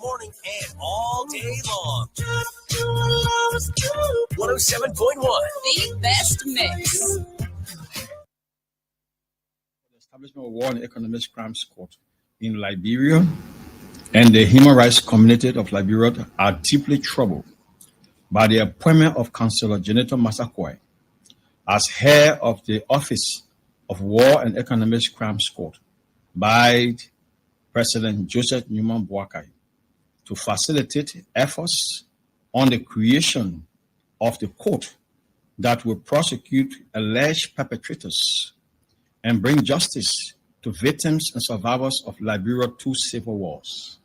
morning and all day long. 107.1. The best mix. The establishment of War and Economic Crimes Court in Liberia and the human rights community of Liberia are deeply troubled by the appointment of Councillor Janetto Massaquoi as head of the Office of War and Economic Crimes Court by President Joseph Newman Boakai to facilitate efforts on the creation of the court that will prosecute alleged perpetrators and bring justice to victims and survivors of Liberia's 2 civil wars.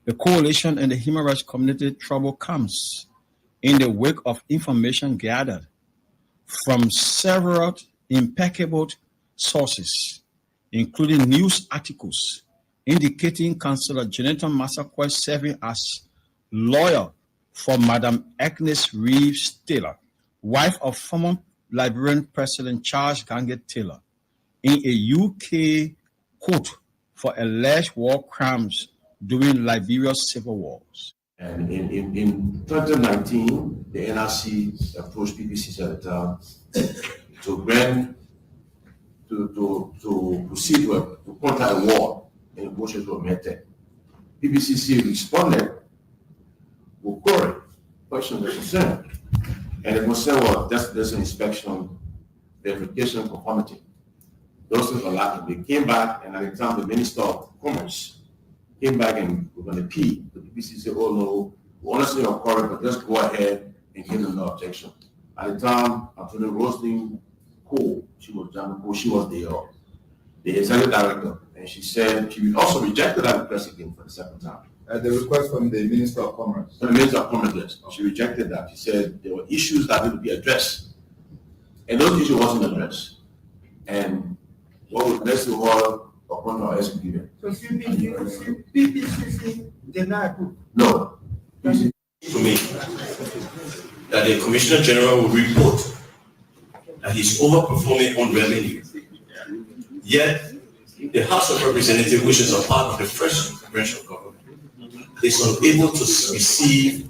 The coalition and the human rights community trouble comes in the wake of information gathered from several impeccable sources, including news articles indicating Councillor Janetto Massaquoi serving as lawyer for Madam Agnes Reeves Taylor, wife of former Liberian President Charles Gange Taylor, in a UK court for alleged war crimes during Liberia's civil wars. And in 2019, the NRC approached PPCC at the time to proceed to contact a war, and negotiations were met. PPCC responded with query, questions and concern. And the concern was just this inspection, verification, conformity. Those things were lacking. They came back, and at the time, the Minister of Commerce came back and we're going to appeal. The PPCC said, oh no, we honestly your query, but just go ahead and give them no objection. At the time, Anthony Roslyn Cole, she was the executive director, and she said she also rejected that request again for the second time. The request from the Minister of Commerce. The Minister of Commerce, yes. She rejected that. She said there were issues that needed to be addressed. And those issues wasn't addressed. And what would let's do all upon our executive. So PPCC did not approve? No. To me, that the Commissioner General will report that he's overperforming on revenue. Yet, the House of Representatives, which is a part of the first congressional government, is unable to receive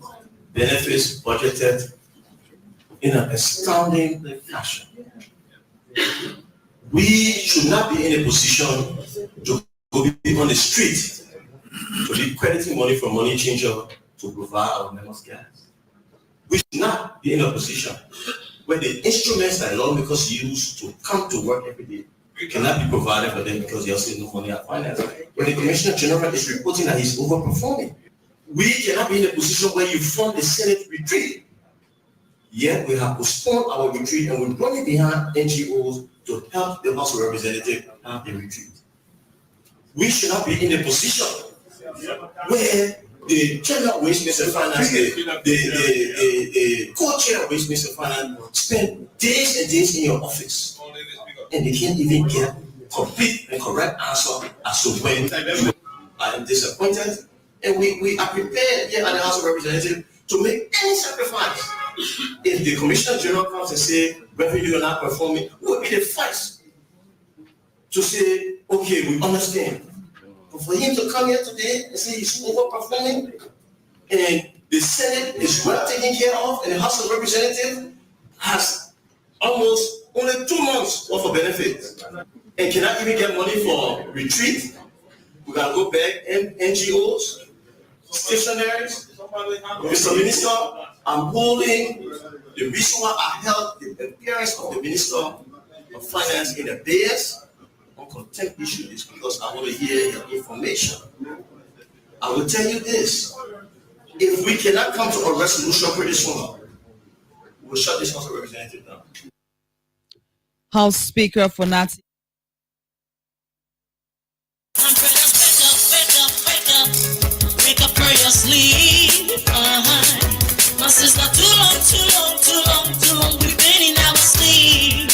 benefits budgeted in an astounding fashion. We should not be in a position to go on the street to be crediting money from money changer to provide our members gas. We should not be in a position where the instruments that lawmakers use to come to work every day cannot be provided for them because they also no money at finance. When the Commissioner General is reporting that he's overperforming, we cannot be in a position where you fund the Senate retreat. Yet we have postponed our retreat and we're running behind NGOs to help the House of Representatives have the retreat. We should not be in a position where the chairman of Westminster Finance, the co-chair of Westminster Finance spend days and days in your office and they can't even get complete and correct answer as to when you are disappointed. And we are prepared here at the House of Representatives to make any sacrifice. If the Commissioner General comes and say revenue are not performing, we will be the first to say, okay, we understand. But for him to come here today and say he's overperforming and the Senate is well taken care of and the House of Representatives has almost only 2 months worth of benefits and cannot even get money for retreat, we can go back and NGOs, stationaries. Mr. Minister, I'm holding the reason why I held the appearance of the Minister of Finance in the BS on contempt issue is because I want to hear your information. I will tell you this. If we cannot come to a resolution pretty soon, we'll shut this House of Representatives down. House Speaker for Nazi. Wake up from your sleep. My sister, too long, we've been in our sleep.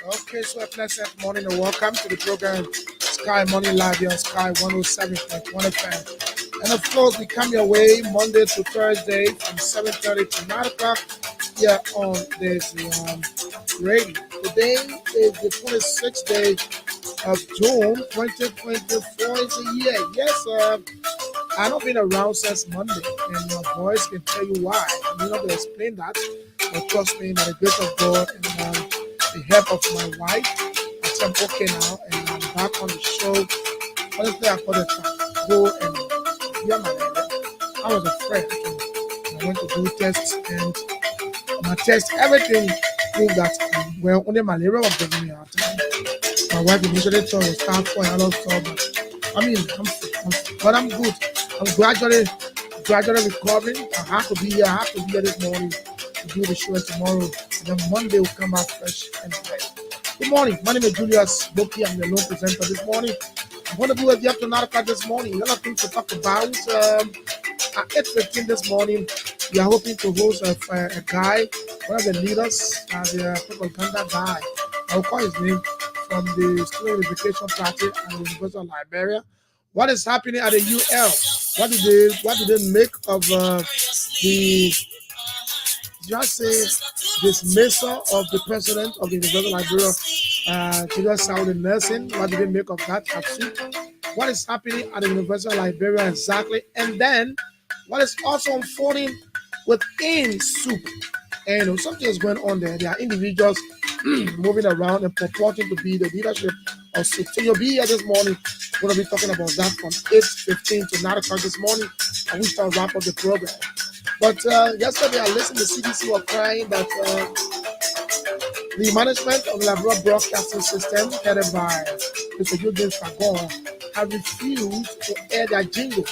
Okay, so a pleasant morning and welcome to the program Sky Money Live here on Sky 107.1 FM. And of course, we come your way Monday to Thursday from 7:30 to 9 o'clock here on this radio. Today is the 26th day of June 2024. It's a year. Yes, I've not been around since Monday, and my voice can tell you why. I'm not going to explain that, but trust me, by the grace of God and the help of my wife, I'm okay now, and I'm back on the show. Honestly, I thought it go and hear my name. I was afraid. I went to do tests, and my test, everything proved that well, only malaria was giving me a hard time. My wife initially thought it was time for a lot of stuff, but I mean, but I'm good. I'm gradually recovering. I have to be here. I have to be here this morning to do the show, and tomorrow, and then Monday we'll come back fresh and fresh. Good morning. My name is Julius Boki. I'm the lone presenter this morning. I'm going to be with you up to 9 o'clock this morning. A lot of things to talk about. At 8:15 this morning, we are hoping to host a guy, one of the leaders, the propaganda guy. I'll call his name, from the Student Unification Party and the University of Liberia. What is happening at the UL? What did they make of the dismissal of the president of the University of Liberia, Julius Saudi Nelson? What did they make of that? What is happening at the University of Liberia exactly? And then what is also unfolding within SUP? And something is going on there. There are individuals moving around and purporting to be the leadership of SUP. So you'll be here this morning. We're going to be talking about that from 8:15 to 9 o'clock this morning, and we start wrap up the program. But yesterday, I listened to CBC were crying that the management of the Liberia Broadcasting System, headed by Mr. Eugene Fagon, have refused to air their jingle.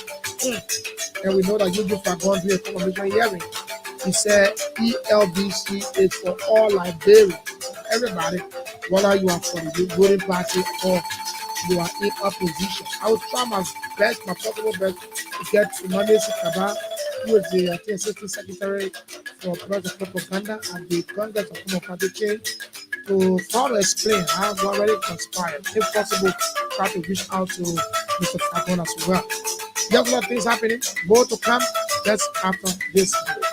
And we know that Eugene Fagon did a confirmation hearing. He said ELBC is for all Liberians. Everybody, whether you are for the voting party or you are in opposition. I will try my possible best to get to Monday Sikaba, who is the Assistant Secretary for Project Propaganda at the Congress of Democratic Change, to try to explain how it already conspired. If possible, try to reach out to Mr. Fagon as well. There's a lot of things happening. More to come. That's after this break.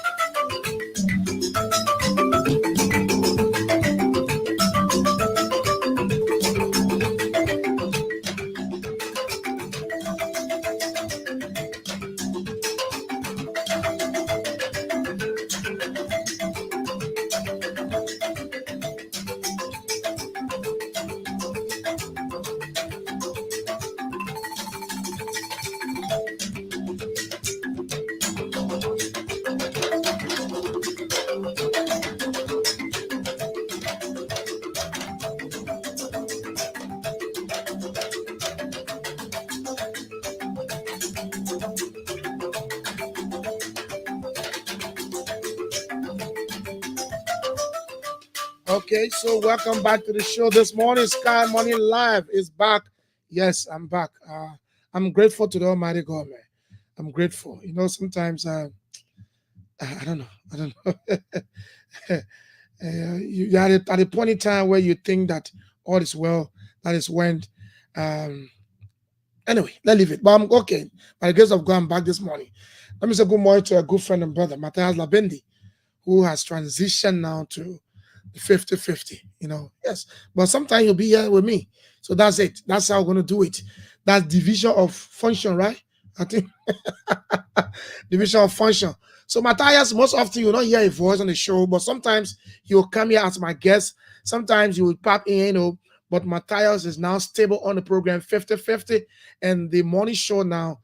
Okay, so welcome back to the show this morning. Sky Money Live is back. Yes, I'm back. I'm grateful to the Almighty God, man. I'm grateful. You know, sometimes I don't know. You are at a point in time where you think that all is well. That is when. Anyway, let's leave it. But I'm okay. By the grace of God, I'm back this morning. Let me say good morning to a good friend and brother, Matthias Labendi, who has transitioned now to 50-50, you know. Yes, but sometimes you'll be here with me, so that's it. That's how we're going to do it. That's division of function, right? I think division of function. So Matthias, most often you'll not hear a voice on the show, but sometimes he'll come here as my guest. Sometimes you will pop in, you know, but Matthias is now stable on the program 50-50, and the morning show now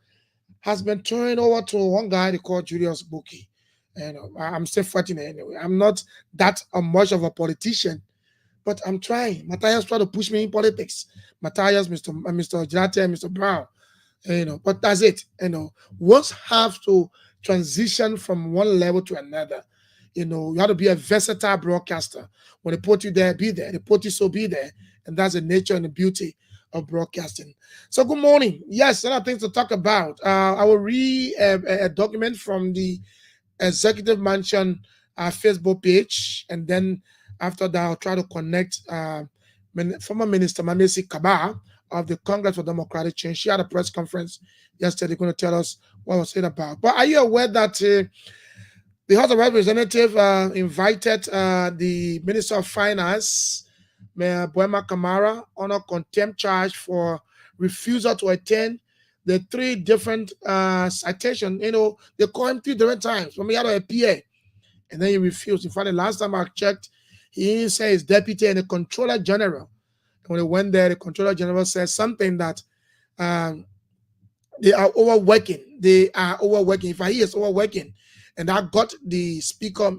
has been turned over to one guy they call Julius Boki. And I'm still fighting anyway. I'm not that much of a politician, but I'm trying. Matthias tried to push me in politics. Matthias, Mr. Jate, and Mr. Brown, you know. But that's it. You know, once have to transition from one level to another. You know, you have to be a versatile broadcaster. When they put you there, be there. They put you so be there, and that's the nature and the beauty of broadcasting. So good morning. Yes, there are things to talk about. I will read a document from the Executive Mansion Facebook page, and then after that I'll try to connect former Minister Mamesi Kaba of the Congress for Democratic Change. She had a press conference yesterday going to tell us what was it about. But are you aware that the House of Representatives invited the Minister of Finance, Mayor Boema Kamara, on a contempt charge for refusal to attend the 3 different citations? You know, they call him 3 different times. When we had a PA, and then he refused. In fact, the last time I checked, he didn't say his deputy and the Controller General. And when he went there, the Controller General said something that they are overworking. They are overworking. In fact, he is overworking. And that got the Speaker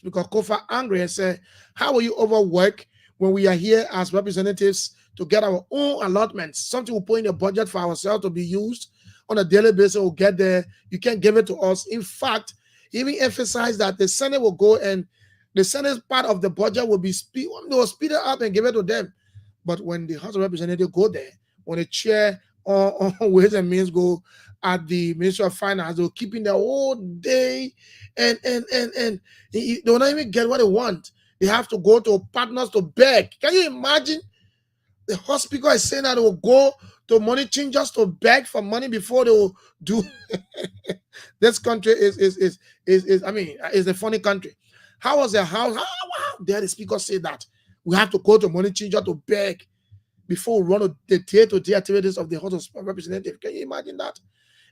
Kofa angry and said, how will you overwork when we are here as representatives to get our own allotments? Something we put in the budget for ourselves to be used on a daily basis. We'll get there. You can't give it to us. In fact, he even emphasized that the Senate will go and the Senate part of the budget will be they will speed it up and give it to them. But when the House of Representatives go there, when the chair on Ways and Means go at the Ministry of Finance, they'll keep in the whole day and they will not even get what they want. They have to go to partners to beg. Can you imagine? The hospital is saying that they will go to money changers to beg for money before they will do. This country is I mean, is a funny country. How was the house? How dare the speaker say that we have to go to money changer to beg before we run the day-to-day activities of the House of Representatives? Can you imagine that?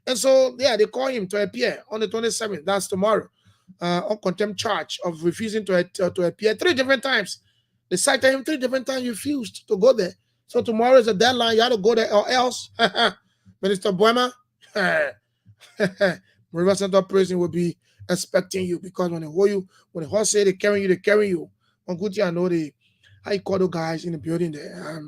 And so, yeah, they call him to appear on the 27th. That's tomorrow, on contempt charge of refusing to appear 3 different times. They cited him 3 different times, refused to go there. So tomorrow is a deadline. You have to go there or else. Minister Boema, River Central Prison will be expecting you, because when they hold you, when the horse say they carry you. On good thing I know how you call those guys in the building there.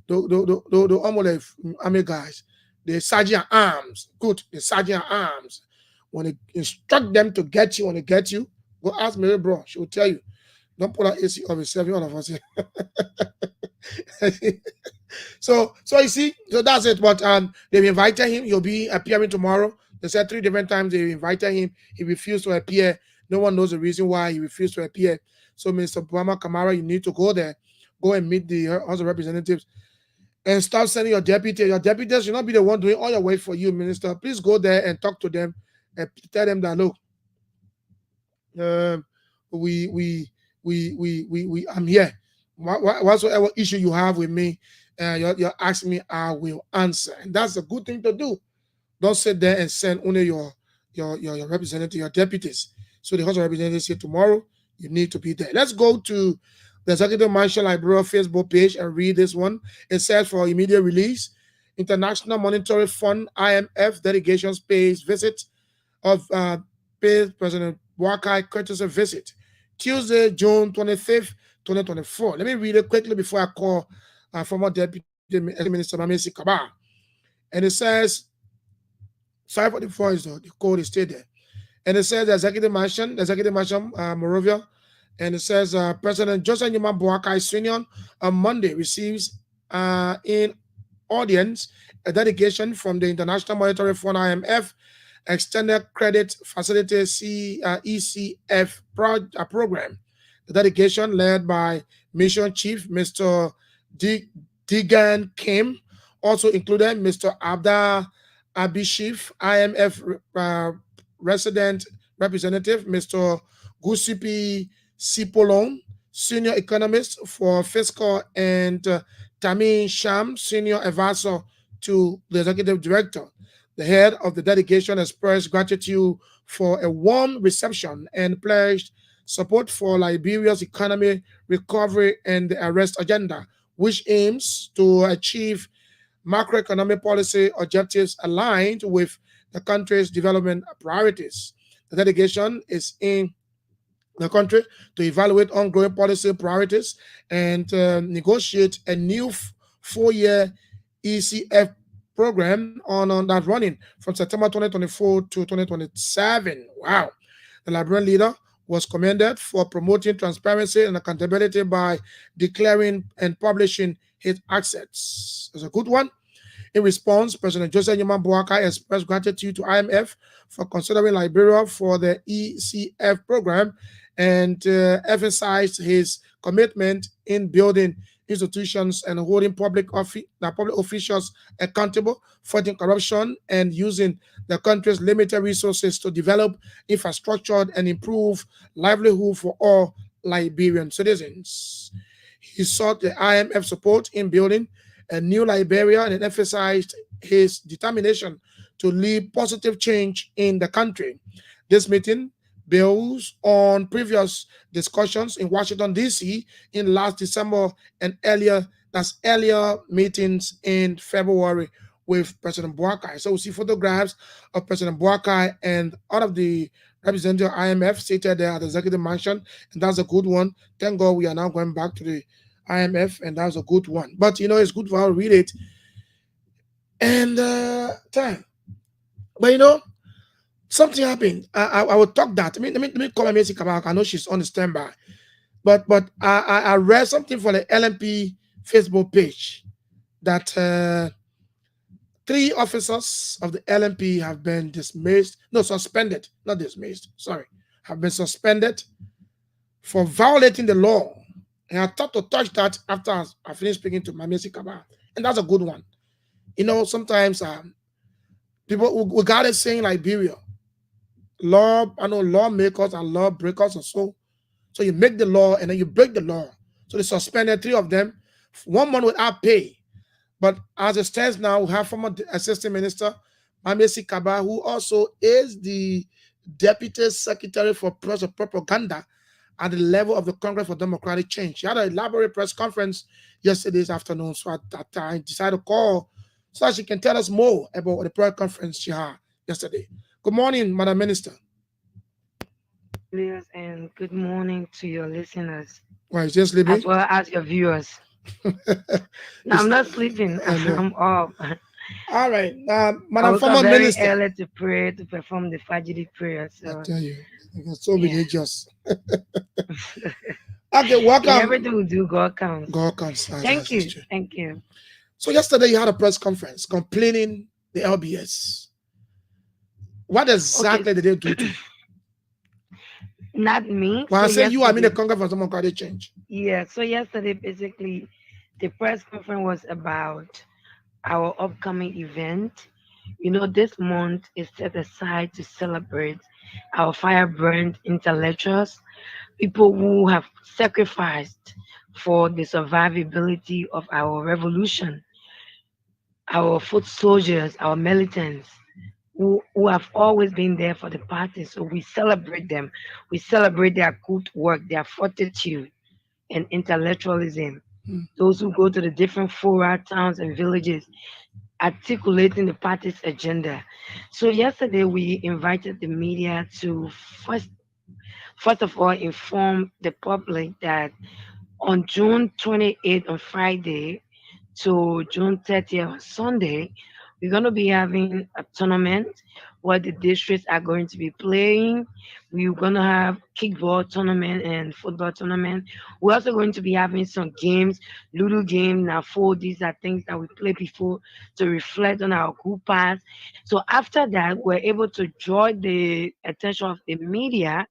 The almost army guys, the sergeant at arms. Good, the sergeant at arms. When they instruct them to get you, when they get you, go ask Mary Bro. She will tell you. Don't pull out AC of yourself, all of us here. So you see, so that's it. But they've invited him. He'll be appearing tomorrow. They said 3 different times they invited him. He refused to appear. No one knows the reason why he refused to appear. So, Mr. Boema Kamara, you need to go there. Go and meet the House of Representatives and stop sending your deputy. Your deputies should not be the one doing all your work for you, Minister. Please go there and talk to them and tell them that, look, I'm here. Whatsoever issue you have with me, you're asking me, I will answer. And that's a good thing to do. Don't sit there and send only your representative, your deputies. So the House of Representatives say tomorrow, you need to be there. Let's go to the Executive Mansion Library Facebook page and read this one. It says, for immediate release, International Monetary Fund IMF delegation pays visit of President Boakai courtesy visit Tuesday, June 25th, 2024. Let me read it quickly before I call former Deputy Minister Mamesi Kaba. And it says, sorry for the voice though, the code is still there. And it says the Executive Mansion, Morovia, and it says President Joseph Numa Boakai Sr. on Monday receives in audience a dedication from the International Monetary Fund IMF Extended Credit Facility ECF program. The dedication, led by Mission Chief Mr. Digan Kim, also included Mr. Abda Abishif, IMF resident representative, Mr. Gusipi Sipolon, senior economist for fiscal, and Tamin Sham, senior advisor to the executive director. The head of the delegation expressed gratitude for a warm reception and pledged support for Liberia's economy recovery and the arrest agenda, which aims to achieve macroeconomic policy objectives aligned with the country's development priorities. The delegation is in the country to evaluate ongoing policy priorities and negotiate a new 4-year ECF program on that running from September 2024 to 2027. Wow. The Liberian leader was commended for promoting transparency and accountability by declaring and publishing his assets. It's a good one. In response, President Joseph Numa Boakai expressed gratitude to IMF for considering Liberia for the ECF program and emphasized his commitment in building institutions and holding public officials accountable, fighting corruption, and using the country's limited resources to develop infrastructure and improve livelihood for all Liberian citizens. He sought the IMF support in building a new Liberia and emphasized his determination to lead positive change in the country. This meeting builds on previous discussions in Washington, D.C. in last December and earlier meetings in February with President Boakai. So we see photographs of President Boakai and all of the representatives of IMF seated there at the executive mansion, and that's a good one. Thank God we are now going back to the IMF, and that's a good one. But it's good for us to read it and time. But something happened. I will talk that. Let me call Maisie Kabaka. I know she's on the standby. But I read something for the LMP Facebook page that 3 officers of the LMP have been suspended, not dismissed, sorry, have been suspended for violating the law. And I thought to touch that after I finished speaking to Maisie Kabaka. And that's a good one. Sometimes people, we got it saying Liberia, lawmakers and law breakers or so. So you make the law and then you break the law. So they suspended 3 of them, 1 month without pay. But as it stands now, we have former Assistant Minister Maisie Kabaka, who also is the Deputy Secretary for Press and Propaganda at the level of the Congress for Democratic Change. She had an elaborate press conference yesterday afternoon, so I decided to call so that she can tell us more about the press conference she had yesterday. Good morning, Madam Minister. And good morning to your listeners. Why, is just sleeping? As well as your viewers. No, I'm not sleeping. I'm off. All right. Madam I former very Minister. early to pray, to perform the Fajr prayer. So. I tell you, so religious. Okay, welcome. In everything we do, God counts. God counts. Thank you. Thank you. So yesterday you had a press conference complaining the LBS. What exactly did they do to you? Not me. When I say you, I mean the yesterday- Congress for Democratic Change. Yeah, so yesterday, basically, the press conference was about our upcoming event. This month is set aside to celebrate our firebrand intellectuals, people who have sacrificed for the survivability of our revolution, our foot soldiers, our militants, who have always been there for the party. So we celebrate them. We celebrate their good work, their fortitude and intellectualism. Those who go to the different fora, towns and villages, articulating the party's agenda. So yesterday we invited the media to first of all inform the public that on June 28th on Friday to June 30th on Sunday, we're going to be having a tournament where the districts are going to be playing. We're going to have kickball tournament and football tournament. We're also going to be having some games, Ludo game, now these are things that we played before to reflect on our group pass. So after that, we're able to draw the attention of the media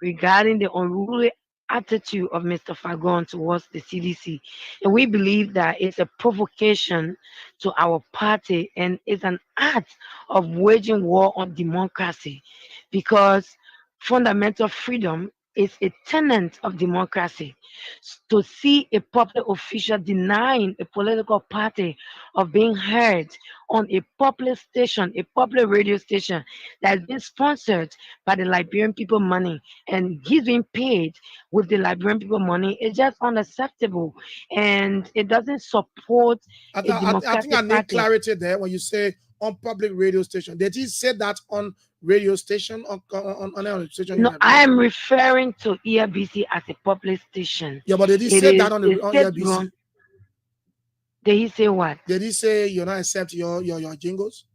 regarding the unruly attitude of Mr. Fagon towards the CDC. And we believe that it's a provocation to our party and it's an act of waging war on democracy, because fundamental freedom is a tenet of democracy. To see a public official denying a political party of being heard on a public station, a public radio station that is being sponsored by the Liberian people money, and he's being paid with the Liberian people money, is just unacceptable, and it doesn't support I a think democratic I need party. clarity there when you say on public radio station. Did he say that on radio station or on another station? No, I am referring to ERBC as a public station. Yeah, but did he It say is that on a the on state ERBC? run- Did he say what? Did he say you're not accept your jingles?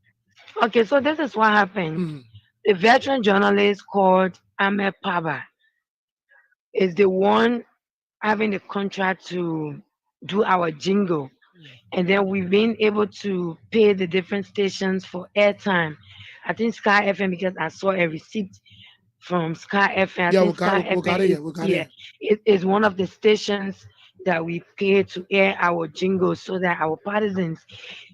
Okay, so this is what happened. Mm. A veteran journalist called Ahmed Paba is the one having the contract to do our jingle. And then we've been able to pay the different stations for airtime. I think Sky FM, because I saw a receipt from Sky FM. I Yeah, think Sky we got FM it. is, We got yeah, it. it is one of the stations that we pay to air our jingles so that our partisans,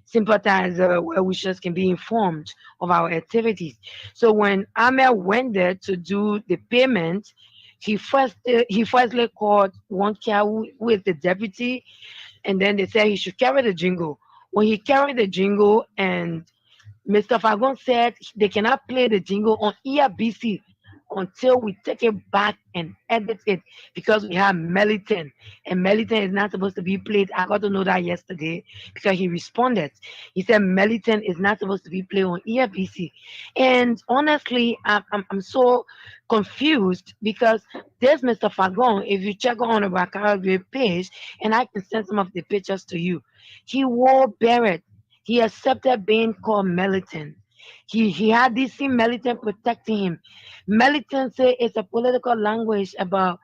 sympathizers, well-wishers can be informed of our activities. So when Ahmed went there to do the payment, he firstly called one guy who is the deputy, and then they said he should carry the jingle. When he carried the jingle, and Mr. Fagon said they cannot play the jingle on ERBC until we take it back and edit it because we have Meliton, and Meliton is not supposed to be played. I got to know that yesterday because he responded. He said Meliton is not supposed to be played on ERBC, and honestly, I'm so confused because there's Mr. Fagon. If you check on the Bakara page, and I can send some of the pictures to you, he wore beret. He accepted being called Meliton. He had this same Meliton protecting him. Meliton say it's a political language about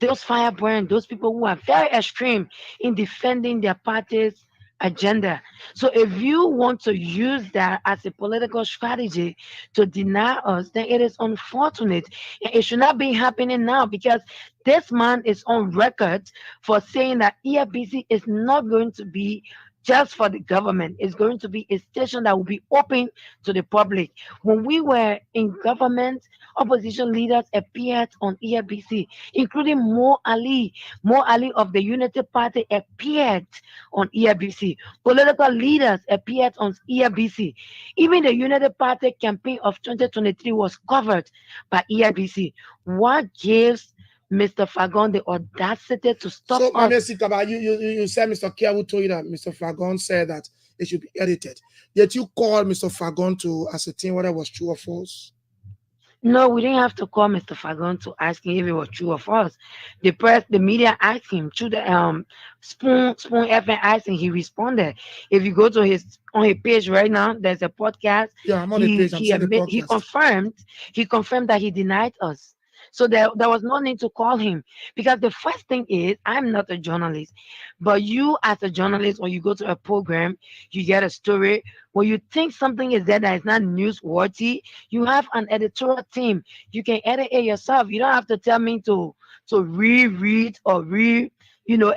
those firebrand, those people who are very extreme in defending their party's agenda. So if you want to use that as a political strategy to deny us, then it is unfortunate. And it should not be happening now because this man is on record for saying that EFBC is not going to be just for the government. It's going to be a station that will be open to the public. When we were in government, opposition leaders appeared on EFBC, including Mo Ali. Mo Ali of the Unity Party appeared on EFBC. Political leaders appeared on EFBC. Even the Unity Party campaign of 2023 was covered by EFBC. What gives Mr. Fagon the audacity to stop So, us? Mame Sitaba, you said Mr. Kiawu told you that Mr. Fagon said that it should be edited. Yet you called Mr. Fagon to ascertain whether it was true or false. No, we didn't have to call Mr. Fagon to ask him if it was true or false. The press, the media asked him through the Spoon FM asked him, he responded. If you go to his page right now, there's a podcast. Yeah, I'm on the page. I'm seeing the He podcast. confirmed that he denied us. So there was no need to call him because the first thing is I'm not a journalist, but you as a journalist, when you go to a program, you get a story. When you think something is there that is not newsworthy, you have an editorial team. You can edit it yourself. You don't have to tell me to reread or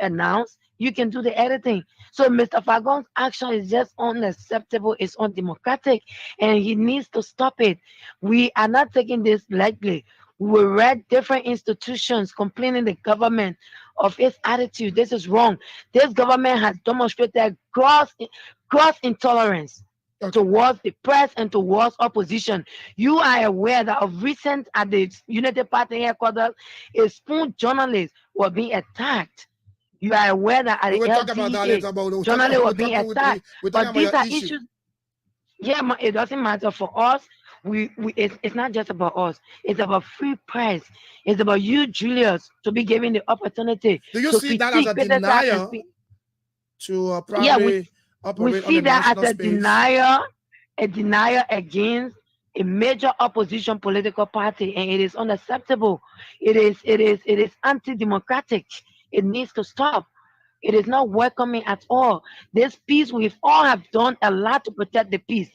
announce. You can do the editing. So Mr. Fagon's action is just unacceptable. It's undemocratic, and he needs to stop it. We are not taking this lightly. We read different institutions complaining the government of its attitude. This is wrong. This government has demonstrated gross intolerance towards the press and towards opposition. You are aware that of recent at the Unity Party headquarters, a Spoon journalist was being attacked. You are aware that at We'll the talk about that later. LGA, journalists were being attacked. But these are issues. issues. Yeah, it doesn't matter for us. It's not just about us. It's about free press. It's about you, Julius, to be given the opportunity. Do you to see that as a critique, criticize, and denial speak. to probably Yeah, we operate see on the that as national a space? denial against a major opposition political party, and it is unacceptable. It is anti-democratic. It needs to stop. It is not welcoming at all. This peace, we all have done a lot to protect the peace.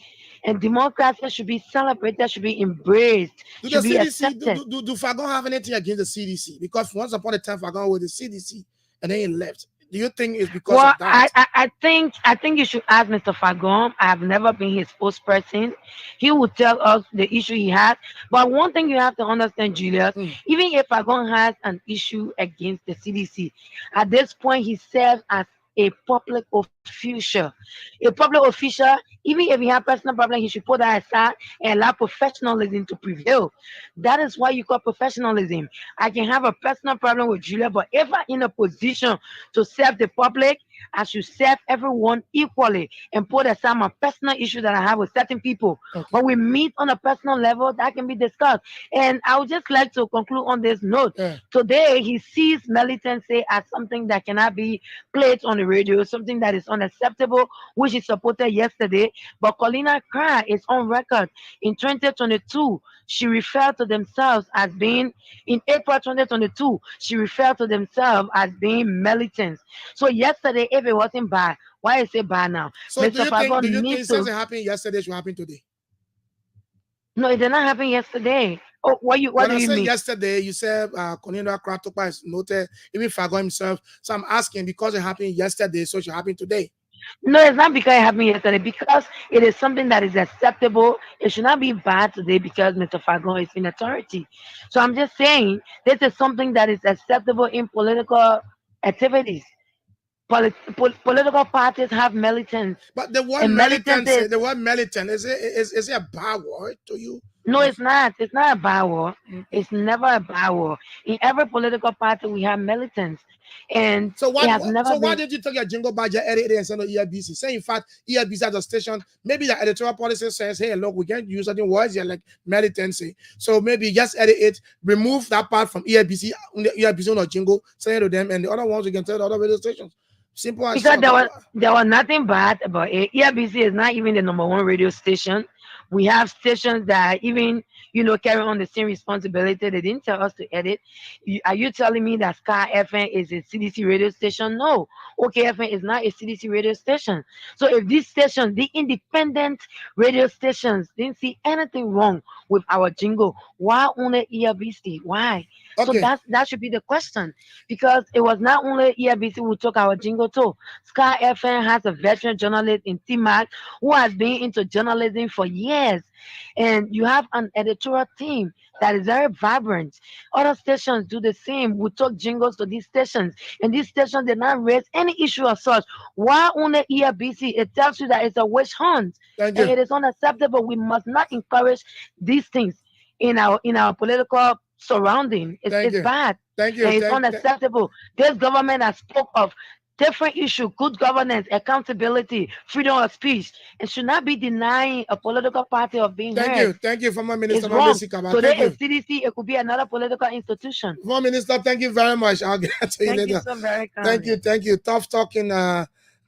And democracy should be celebrated, should be embraced, Do should the be CDC, accepted. do Fagon have anything against the CDC? Because once upon a time, Fagon was the CDC and then he left. Do you think it's because Well, of that? I think you should ask Mr. Fagon. I have never been his spokesperson. He will tell us the issue he has. But one thing you have to understand, Julius, even if Fagon has an issue against the CDC, at this point he serves as a public official. A public official, even if he has personal problem, he should put that aside and allow professionalism to prevail. That is why you call professionalism. I can have a personal problem with Julia, but if I'm in a position to serve the public, I should serve everyone equally and put aside my personal issue that I have with certain people. Okay. When we meet on a personal level, that can be discussed. And I would just like to conclude on this note. Yeah. Today, he sees militancy as something that cannot be played on the radio, something that is unacceptable, which he supported yesterday. But Colina Kra is on record. In 2022, she referred to themselves as being, in April 2022, she referred to themselves as being militants. So yesterday, if it wasn't bad, why is it bad now? So do you Fagon think needs since to. it happened yesterday, it should happen today? No, it did not happen yesterday. Oh, what when do I you said mean? yesterday, you said Cornelia Kratopa is noted, even Fagon himself. So I'm asking because it happened yesterday, so it should happen today. No, it's not because it happened yesterday. Because it is something that is acceptable. It should not be bad today because Mr. Fagon is in authority. So I'm just saying this is something that is acceptable in political activities. Political parties have militants, But the word and militants militant, is the word militant, is it a bad word to you? no, it's not. It's not a bad war. Mhm. It's never a bad war. In every political party, we have militants, and So it has never why been. did you take your jingle badge, edit it, and send to EFBC? Say in fact, EFBC has a station. Maybe the editorial policy says, "Hey, look, we can't use certain words here like militancy." So maybe just edit it, remove that part from EFBC, EFBC on a jingle, send it to them, and the other ones we can tell the other radio stations. Simple as Because short. there was nothing bad about it. ERBC is not even the #1 radio station. We have stations that even carry on the same responsibility. They didn't tell us to edit. Are you telling me that Sky FM is a CDC radio station? No, OKFM is not a CDC radio station. So if these stations, the independent radio stations, didn't see anything wrong with our jingle, why only ERBC? Why? So Okay. that should be the question, because it was not only ERBC who took our jingle too. Sky FM has a veteran journalist in T-Mac who has been into journalism for years, and you have an editorial team that is very vibrant. Other stations do the same. We took jingles to these stations, and these stations did not raise any issue of such. Why only ERBC? It tells you that it's a witch hunt, Thank and you. it is unacceptable. We must not encourage these things in our political surrounding. Thank It's you. bad, Thank you. and it's unacceptable. This government has spoke of different issue, good governance, accountability, freedom of speech, and should not be denying a political party of being Thank heard. you. Thank you, former Minister It's wrong. Mamesi Kaba. Today Thank you. is CDC. It could be another political institution. Former Minister, thank you very much. I'll get to you Thank later. you so very kindly. Thank you, thank you. Tough talking,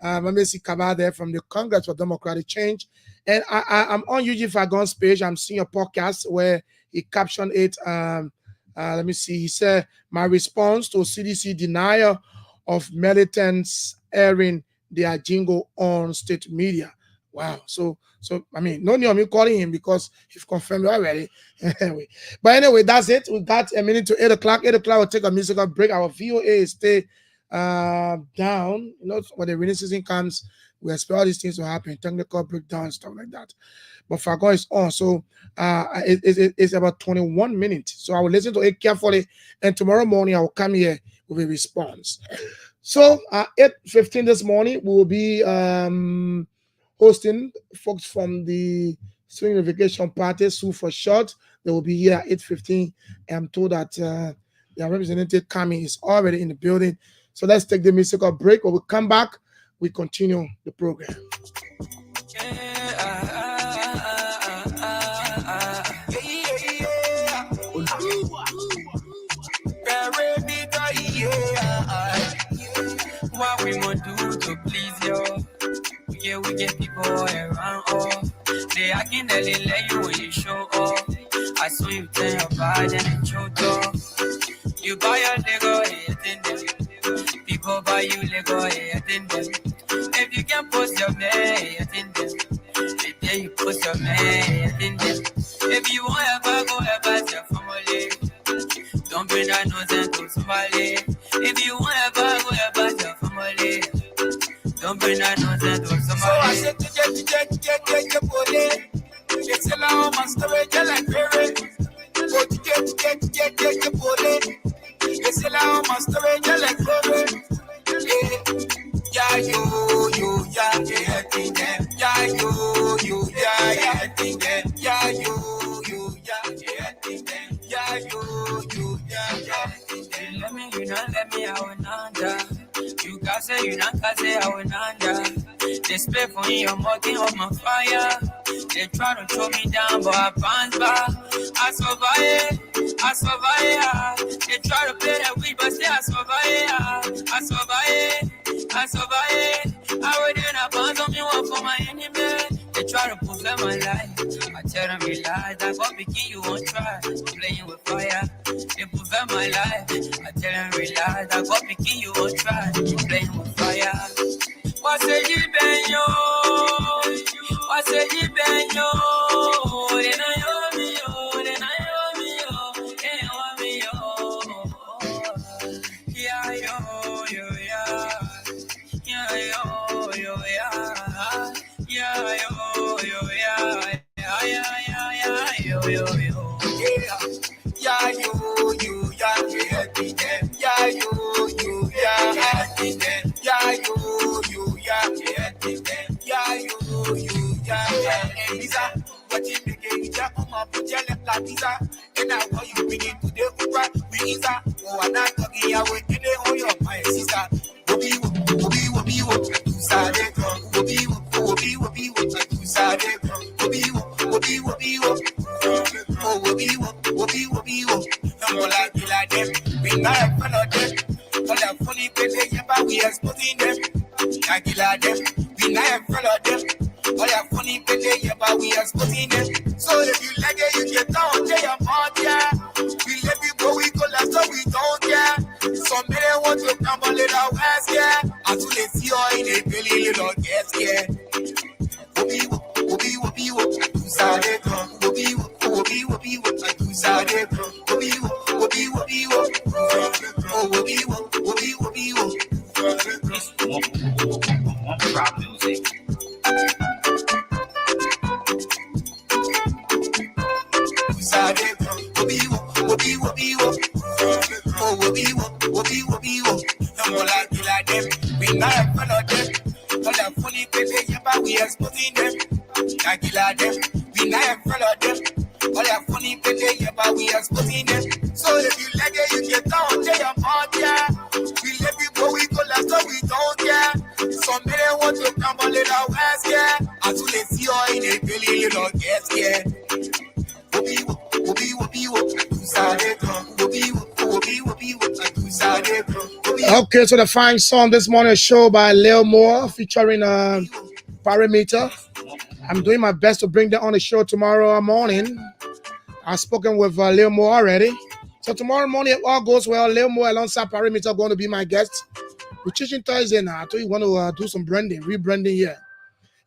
Mamesi Kaba there from the Congress for Democratic Change. And I'm on Eugene Fagon's page. I'm seeing a podcast where he captioned it. Let me see. He said, "My response to CDC denial of militants airing their jingle on state media." Wow. So I mean, no need of me calling him because he's confirmed already. Anyway, that's it. We got a minute to 8 o'clock. 8 o'clock, we'll take a musical break. Our VOA stay down. When the rainy season comes, we expect all these things to happen, technical breakdown, stuff like that. But Fagon is on, so it's about 21 minutes. So I will listen to it carefully, and tomorrow morning I will come here with a response. So 8:15 this morning, we will be hosting folks from the Swing Unification Party, SU for short. They will be here at 8:15. I'm told that their representative Kami is already in the building. So let's take the musical break. When we come back, we continue the program. What we want to do to please you? We get people around off. They acting that they let you when you show off. I saw you turn your body and choked off. You buy your Lego, hating them. People buy you Lego, hating them. If you can post your man, hating them. If yeah, you post your man, hating them. If you want ever go ever to your family, don't bring that nonsense to somebody. If you want ever go ever to your family, don't bring that nonsense to somebody. So I said to get your body. They say now my story just like parents. Go to get your body. They say now my story just like parents. Yeah, you, yeah, yeah, think them. Yeah, you, yeah, yeah, think them. Yeah, you, yeah, yeah, think them. Yeah, you, yeah, yeah, think them. Let me, let me, I will not. You can say, you not can say, I will not. They spit for me, I'm walking on my fire. They try to throw me down, but I bounce back. I survive. They try to play that weed, but still I survive. I would in a bounce on me, one for my enemy. They try to prevent my life. I tell them realize I got bikini, you won't try. Playing with fire. They prevent my life. I tell them realize I got bikini, you won't try. Playing with fire. What's a Jibenyo? What's a Jibenyo? Then I owe me, then I owe me. So if you like it, you get down, tell your mom, yeah. We let people we go last, so we don't care. Some men want to come a little west, yeah. As soon as you are in a really little guest, yeah. So if you like it, you get down, tell your mom, yeah. We let people we go last, so we don't care. Some men want to come a little west, yeah. As soon as you are in a really little guest, yeah. Okay, so the fine song this morning, show by Lil Moore featuring Parameter. I'm doing my best to bring that on the show tomorrow morning. I've spoken with Lil Moore already. So tomorrow morning, if all goes well, Lil Moore alongside Parameter are going to be my guest. We're teaching Thursday now. I told you want to do some branding, rebranding here.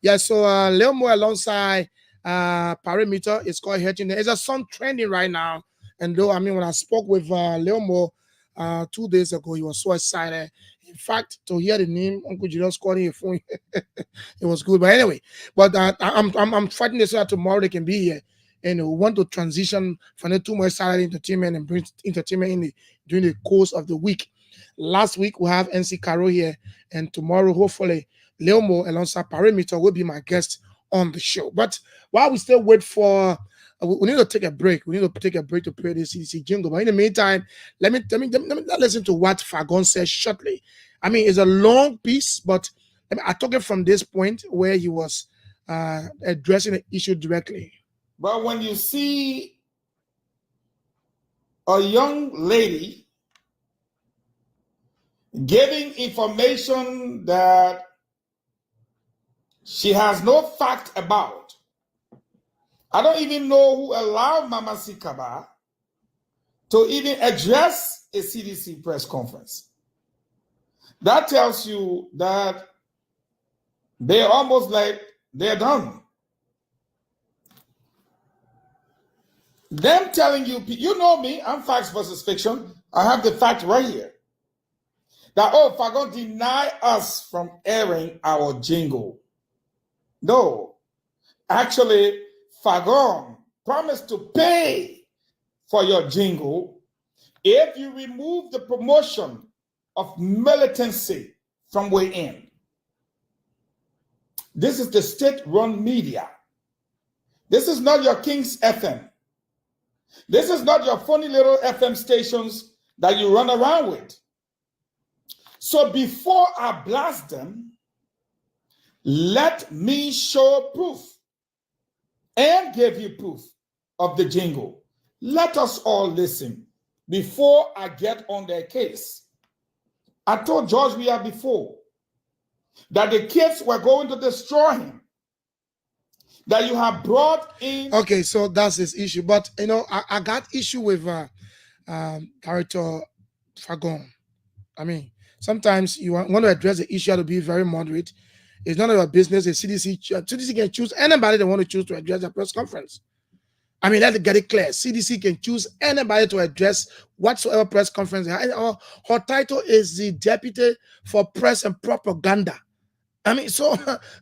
Yeah, so Lil Moore alongside Parameter is called Hitching. There's a song trending right now. And though, I mean, when I spoke with Lil Moore 2 days ago, he was so excited. In fact, to hear the name, Uncle Julius calling your phone, it was good. But anyway, I'm fighting this so that tomorrow they can be here. And we want to transition from the too much Saturday entertainment and bring entertainment during the course of the week. Last week, we have NC Caro here. And tomorrow, hopefully, Lil Moore alongside Parameter will be my guest on the show. But while we still wait for, we need to take a break. We need to take a break to play the CDC jingle. But in the meantime, let me listen to what Fagon says shortly. I mean, it's a long piece, but I took it from this point where he was addressing the issue directly. But when you see a young lady giving information that she has no fact about, I don't even know who allowed Mama Sikaba to even address a CDC press conference. That tells you that they're almost like they're done. Them telling you, you know me, I'm facts versus fiction. I have the fact right here. That, Fagon deny us from airing our jingle. No. Actually, Fagon promised to pay for your jingle if you remove the promotion of militancy from within. This is the state-run media. This is not your King's FM. This is not your funny little FM stations that you run around with. So before I blast them, let me show proof and give you proof of the jingle. Let us all listen before I get on their case. I told George Weah before that the kids were going to destroy him. That you have brought in. Okay, so that's his issue. But, you know, I got issue with character Fagon. I mean, sometimes you want to address the issue to be very moderate. It's none of your business. The CDC can choose anybody they want to choose to address the press conference. I mean, let's get it clear. CDC can choose anybody to address whatsoever press conference. Her title is the Deputy for Press and Propaganda. I mean, so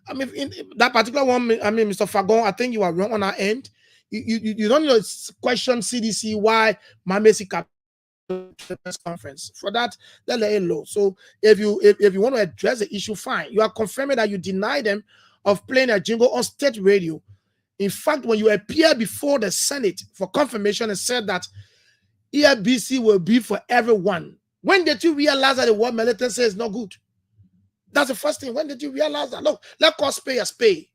I mean, in that particular one, I mean, Mr. Fagon, I think you are wrong on our end. You don't need to question CDC why Mamesi press conference. For that, let it low. So if you want to address the issue, fine. You are confirming that you deny them of playing a jingle on state radio. In fact, when you appear before the Senate for confirmation and said that ERBC will be for everyone, when did you realize that the word militancy is not good? That's the first thing. When did you realize that? Look, let cost pay as pay.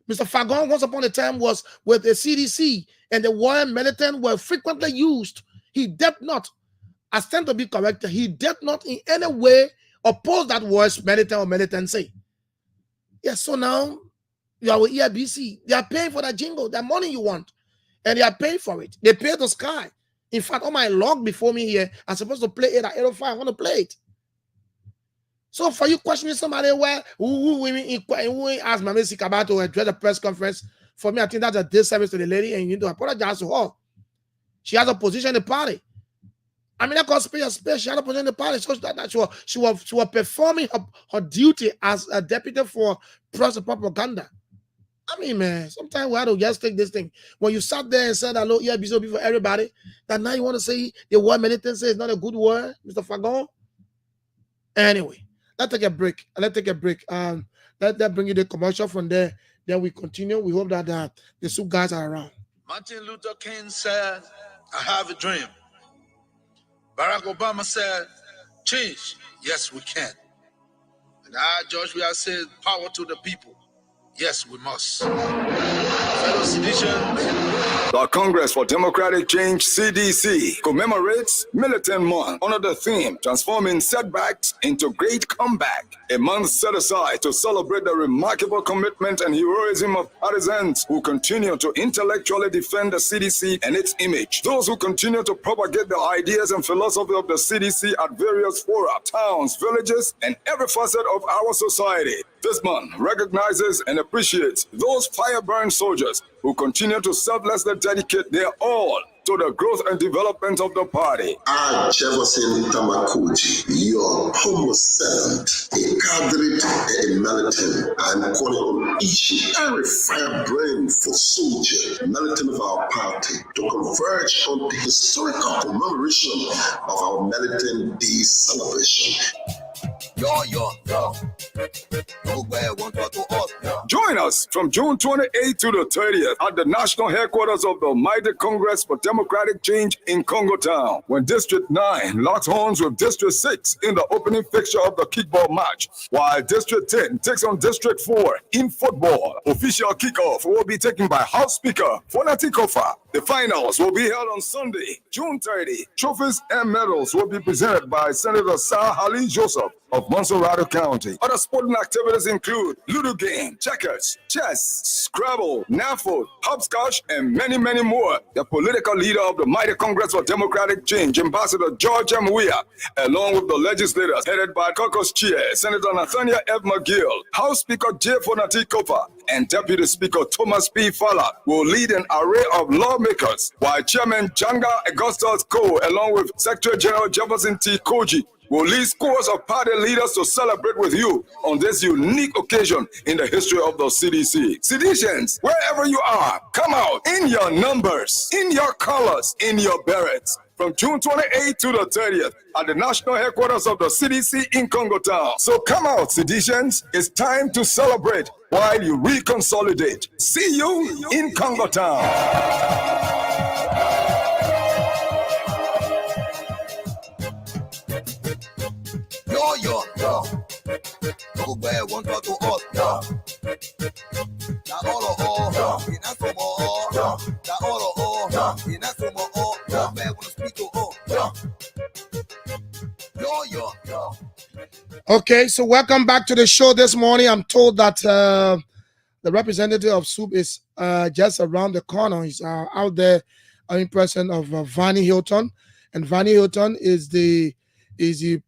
Mr. Fagon, once upon a time, was with the CDC, and the word militant were frequently used. He did not, I stand to be corrected, he did not in any way oppose that word militant or militancy. Yes, so now you are with ERBC. They are paying for that jingle, that money you want, and they are paying for it. They pay the Sky. In fact, on my log before me here, I'm supposed to play it at 8:05. I want to play it. So for you questioning somebody where who asked Mamesi Kabah to address the press conference, for me, I think that's a disservice to the lady, and you need to apologize to her. She has a position in the party. I mean, that calls pay a space. She had a position in the party, so that she was performing her duty as a deputy for press and propaganda. I mean, man, sometimes we have to just take this thing. When you sat there and said that, look, yeah, be for everybody, that now you want to say the word militancy is not a good word, Mr. Fagon? Anyway, let's take a break. Let that bring you the commercial from there. Then we continue. We hope that the soup guys are around. Martin Luther King said, I have a dream. Barack Obama said, change, yes, we can. And I, George, we have said, power to the people. Yes, we must. Fellow citizens. The Congress for Democratic Change, CDC, commemorates Militant Month under the theme, Transforming Setbacks into Great Comeback. A month set aside to celebrate the remarkable commitment and heroism of partisans who continue to intellectually defend the CDC and its image. Those who continue to propagate the ideas and philosophy of the CDC at various fora, towns, villages, and every facet of our society. This month recognizes and appreciates those fire-burned soldiers who continue to selflessly dedicate their all to the growth and development of the party. I, Jefferson Tamakuji, your humble servant, a cadre and a militant, I'm calling on each and every firebrand for soldier, militant of our party, to converge on the historical commemoration of our Militant Day celebration. Join us from June 28th to the 30th at the national headquarters of the Mighty Congress for Democratic Change in Congo Town, when District 9 locks horns with District 6 in the opening fixture of the kickball match, while District 10 takes on District 4 in football. Official kickoff will be taken by House Speaker Fonati Kofa. The finals will be held on Sunday, June 30. Trophies and medals will be presented by Senator Sir Halil Joseph of Monserrato County. Other sporting activities include Ludo game, checkers, chess, Scrabble, NAFO, hopscotch, and many, many more. The political leader of the Mighty Congress for Democratic Change, Ambassador George M. Weah, along with the legislators headed by Caucus Chair, Senator Nathaniel F. McGill, House Speaker J. Fonati Kofa, and Deputy Speaker Thomas P. Fala will lead an array of lawmakers, while Chairman Janga Augustus Ko, along with Secretary General Jefferson T. Koji, will lead scores of party leaders to celebrate with you on this unique occasion in the history of the CDC. Citizens, wherever you are, come out in your numbers, in your colors, in your berets. From June 28th to the 30th at the national headquarters of the CDC in Congo Town. So come out, citizens. It's time to celebrate while you reconsolidate. See you in Congo Town. Okay, so welcome back to the show this morning. I'm told that the representative of SOUP is just around the corner. He's out there in person of Vani Hilton, and Vani Hilton is the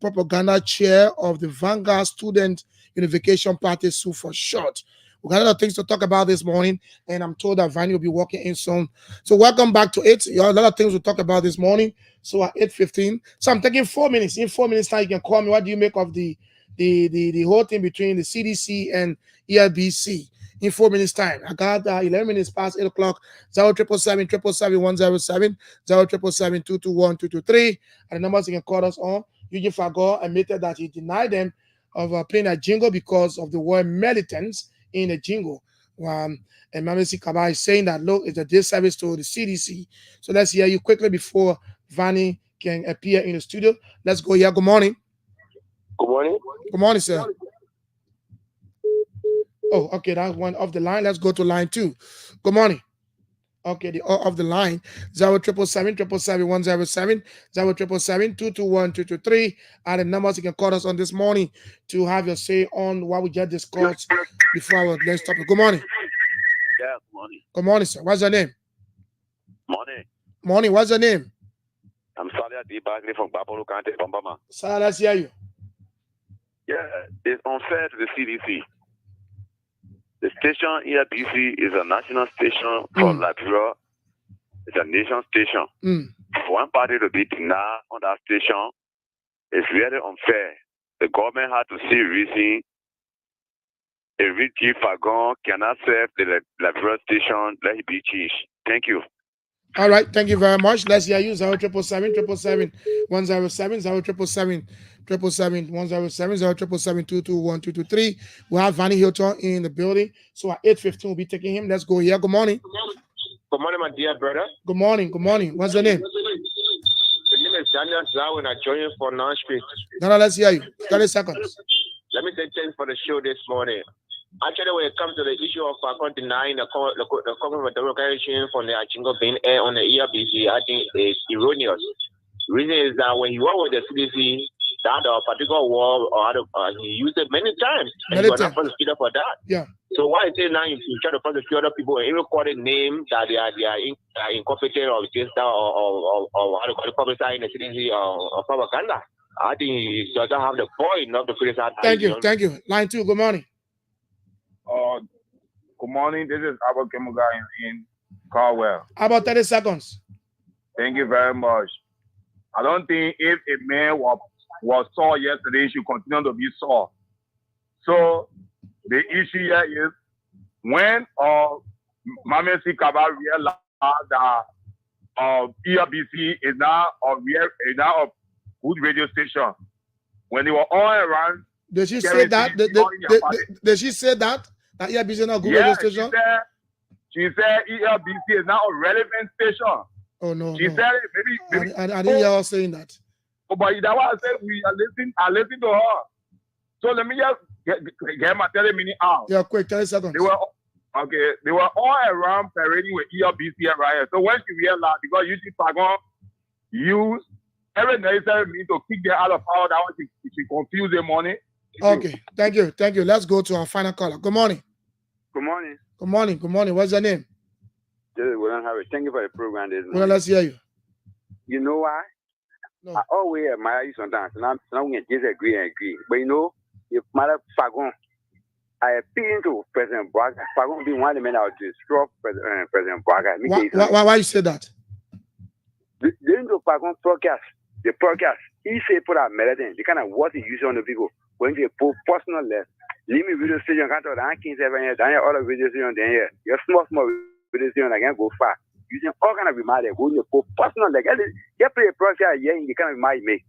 propaganda chair of the Vanguard Student Unification Party, SOUP for short. We got a lot of things to talk about this morning, and I'm told that Vani will be walking in soon. So welcome back to it. You have a lot of things to talk about this morning. So at 8:15. So I'm taking 4 minutes. In 4 minutes time, you can call me. What do you make of the the whole thing between the CDC and ELBC in 4 minutes time. I got 11 minutes past 8 o'clock. 0777-777-107, 0777-221-223, and the numbers you can call us on. Eugene Fago admitted that he denied them of playing a jingle because of the word militants in the jingle. And Mamesi Kaba is saying that, look, it's a disservice to the CDC. So let's hear you quickly before Vanny can appear in the studio. Let's go here. Good morning. Good morning. Good morning, sir. Oh, okay, that one off the line. Let's go to line 2. Good morning. Okay, the off the line. 0777-777-107, 0777-221-223, and the numbers you can call us on this morning to have your say on what we just discussed before our next topic. Good morning. Yeah, good morning. Good morning, sir. What's your name? Morning. Morning. What's your name? I'm Salia D. Bagley from Bapolo County, Bambama. Sir, let's hear you. Yeah, it's unfair to the CDC. The station ELBC is a national station for Liberia. It's a nation station. For one party to be denied on that station, it's really unfair. The government had to see reason. Eugene Fago cannot serve the Liberia station. Let it be changed. Thank you. All right, thank you very much. Let's hear you. 0777-777-107, 0777-777-107, 0777-221-223. We have Vanny Hilton in the building. So at 8:15, we'll be taking him. Let's go here. Good morning. Good morning, my dear brother. Good morning. Good morning. What's your name? The name is Daniel Zhao, and I join you for Nashville. No, let's hear you. 30 seconds. Let me say thanks for the show this morning. Actually, when it comes to the issue of denying the government declaration from the Achingo being air on the ELBC, I think it's erroneous. The reason is that when he worked with the CDC, that particular war, he used it many times, and he was not prosecuted for that. Yeah. So why is it now you try to prosecute other people and even call it name that they are incorporated or just or how to publicize in the CDC or propaganda? I think he doesn't have the point enough to criticize. Thank you. Thank you. Line 2. Good morning. Good morning. This is Albert Kemuga in Caldwell. About 30 seconds. Thank you very much. I don't think if a man was saw yesterday, he should continue to be saw. So the issue here is when Mamesi Kaba realized that ELBC is now a good radio station. When they were all around, did she say that? Did she say that? That ELBC is not a good radio station? She said ELBC is now a relevant station. Oh no. She said it, maybe I didn't hear her saying that. Oh, but that's why I said I listened to her. So let me just get my 30 minutes out. Yeah, quick, 30 seconds. They were all around parading with ELBC right here. So when she realized, because Eugene Fago used every necessary means to kick them out of power, that was she confused the money. Okay, thank you. Let's go to our final caller. Good morning. Good morning. Good morning. What's your name? This is William Harris. Thank you for the program this morning. Well, let's hear you. You know why? No. I always admire you sometimes, and I'm going to disagree. But you know, if Mother Fagon, I appeal to President Braga. Fagon being one of the men that would destroy President Braga. Why you say that? During the Fagon podcast, he said put out medicine, the kind of what he uses on the people. When they put personal left, leave me video station, can't tell the Hankins ever here, down here, all the video station down here. You're small video station, I can't go far. Using all kind of reminder, when you put personal left, you play a project here in the kind of remind make.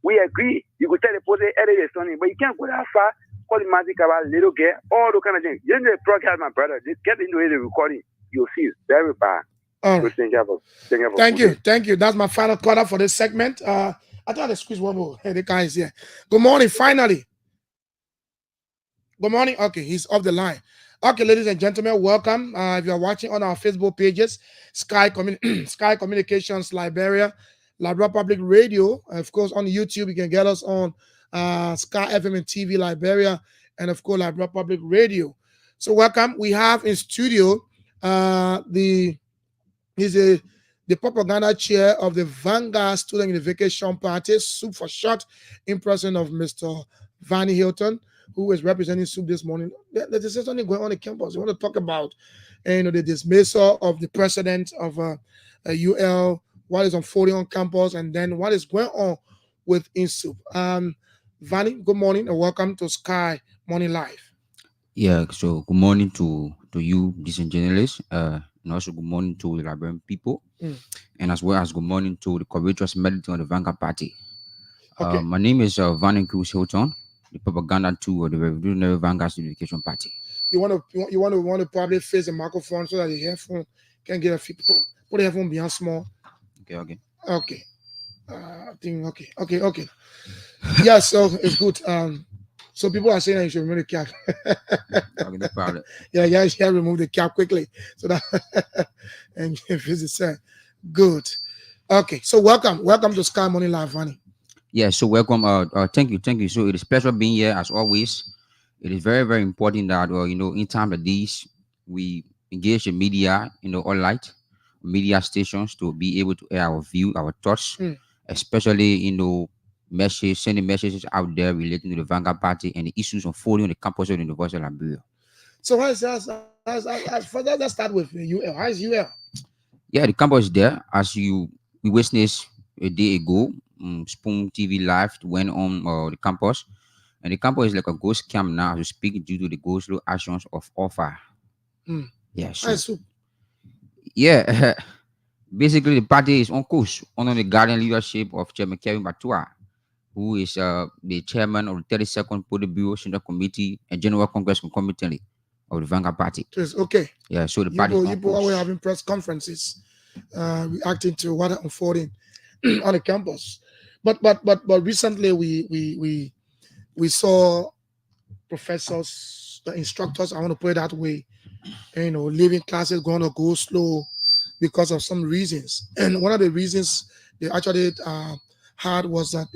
We agree. You could tell the post edit something, but you can't go that far. Call the magic about little girl, all the kind of things. You know the broadcast, my brother. Just get into the recording. You'll see it's very bad. All right. Thank you. That's my final caller for this segment. I thought I squeezed one more. Hey, the guy is here. Good morning, finally. Good morning. Okay, he's off the line. Okay, ladies and gentlemen, welcome. If you're watching on our Facebook pages, Sky Communications Liberia Public Radio. Of course, on YouTube, you can get us on Sky FM and TV Liberia, and of course, Liberia Public Radio. So welcome. We have in studio the propaganda chair of the Vanguard Student Unification Party, SUP for short, in person of Mr. Vanny Hilton, who is representing SUP this morning. There's something going on campus. We want to talk about the dismissal of the president of UL, what is unfolding on campus, and then what is going on with INSUP. Vanny, good morning and welcome to Sky Morning Live. Yeah, so good morning to you, decent journalists, and also good morning to the Liberian people, and as well as good morning to the courageous militant of the Vanguard Party. Okay. My name is Vanny Cruz Hilton, the propaganda tool of the Revolutionary Vanguard Education Party. You want to probably face the microphone so that the headphone can get a few people. Put the headphone behind small. Okay. I think okay. Yeah, so it's good. So people are saying that you should remove the cap. Okay, no problem. Yeah, you have to remove the cap quickly so that and visit said good. Okay, so welcome to Sky Morning Live, Vanny. Yeah, so welcome. Thank you. So it is a pleasure being here as always. It is very, very important that in times like these, we engage the media, all light media stations to be able to air our view, our thoughts, especially sending messages out there relating to the Vanguard Party and the issues unfolding on the campus of the University of Liberia. So let's start with UL. How is UL? Yeah, the campus is there. As we witnessed a day ago, Spoon TV Live went on the campus. And the campus is like a ghost camp now to speak due to the ghost actions of OFA. Yeah, yeah. Basically, the party is on course under the guardian leadership of Chairman Kevin Batua, who is the chairman of the 32nd Politburo Central Committee and General Congress Committee of the Vanguard Party. Okay. Yeah, so the party you always having press conferences reacting to what are unfolding on the campus. But recently we saw professors, the instructors, I want to put it that way, leaving classes, going to go slow because of some reasons. And one of the reasons they actually had was that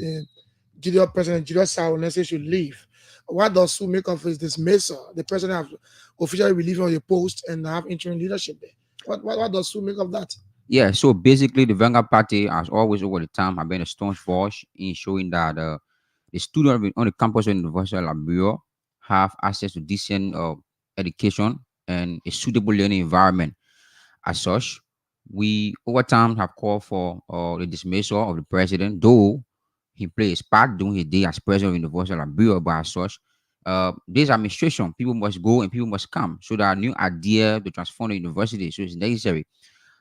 President Julius Sarunese should leave. What does Sue make of his dismissal? The president have officially relieved on the post and have interim leadership there. What does Sue make of that? Yeah, so basically the Vanguard Party, as always over the time, have been a staunch force in showing that the students on the campus of the University of Liberia have access to decent education and a suitable learning environment. As such, we over time have called for the dismissal of the president, though he played his part during his day as president of the University of Liberia. But as such, this administration, people must go and people must come. So there are new ideas to transform the university. So it's necessary.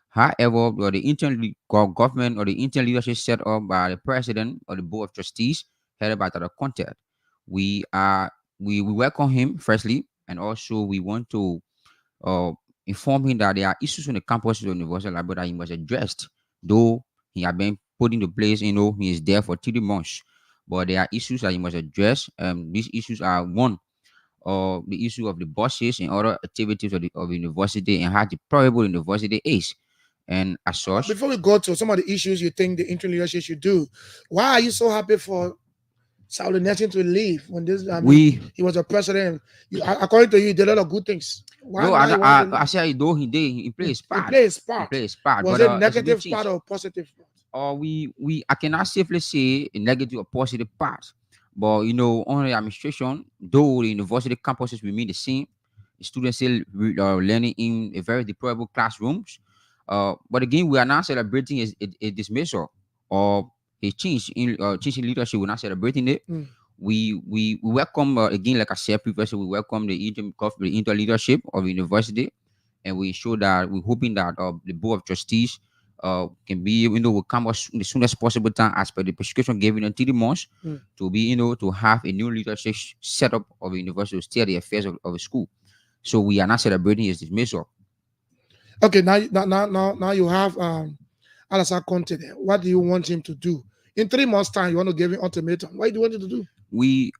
However, the internal government or the internal leadership set up by the president or the board of trustees headed by Dr. Conte, we welcome him firstly, and also we want to inform him that there are issues on the campus of the University of Liberia that he must address. Though he has been put into place, he is there for 3 months, but there are issues that he must address. These issues are one, the issue of the buses and other activities of the university and how deplorable the university is. And as such, before we go to some of the issues you think the interim leadership should do, why are you so happy for Sarunese to leave when he was a president? According to you, he did a lot of good things. I say though he played his part. He played his part. Was it negative part or positive part? I cannot safely say a negative or positive part. But on the administration, though the university campuses remain the same, the students still learning in a very deplorable classrooms. But again, we are not celebrating a dismissal or a change in leadership. We're not celebrating it. We welcome again, like I said previously, we welcome the inter leadership of the university, and we show that we're hoping that the board of trustees can be will come as soon as possible time as per the prescription given in 3 months to be to have a new leadership set up of the university to steer the affairs of the school. So we are not celebrating his dismissal. Okay, now you have Alassane Conte there. What do you want him to do? In 3 months' time, you want to give him ultimatum. What do you want him to do? We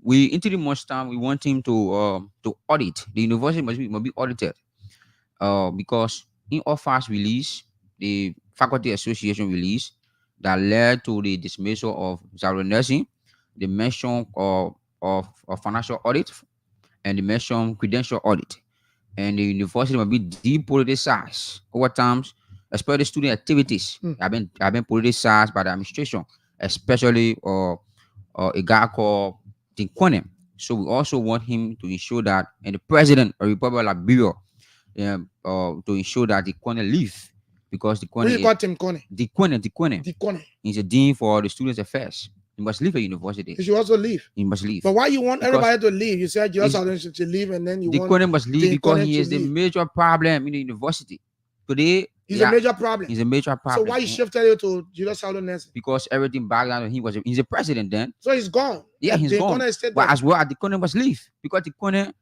in 3 months' time, we want him to audit. The university must be audited. Because in OFA's release, the faculty association release that led to the dismissal of Sarunese, the mention of financial audit and the mention credential audit. And the university must be depoliticized over time, especially student activities have been politicized by the administration, especially a guy called Tinkwene. So we also want him to ensure that, and the president of the Republic of Liberia, to ensure that Tinkwene leave, because Tinkwene What do you call Tinkwene? Tinkwene. He's a dean for the students' affairs. He must leave a university. He should also leave. He must leave. But why you want Because everybody to leave? You said Julius it's- Salon to leave, and then you the want Kone must leave because Kone he to is the leave. major problem in the university. Today, He's a major problem. He's a major So problem. why you shifted it to Julius Salon? Because everything back down, he's a president then. So he's gone. Yeah, he's the gone. Kone stayed But there. as well, the Kone must leave because the Kone,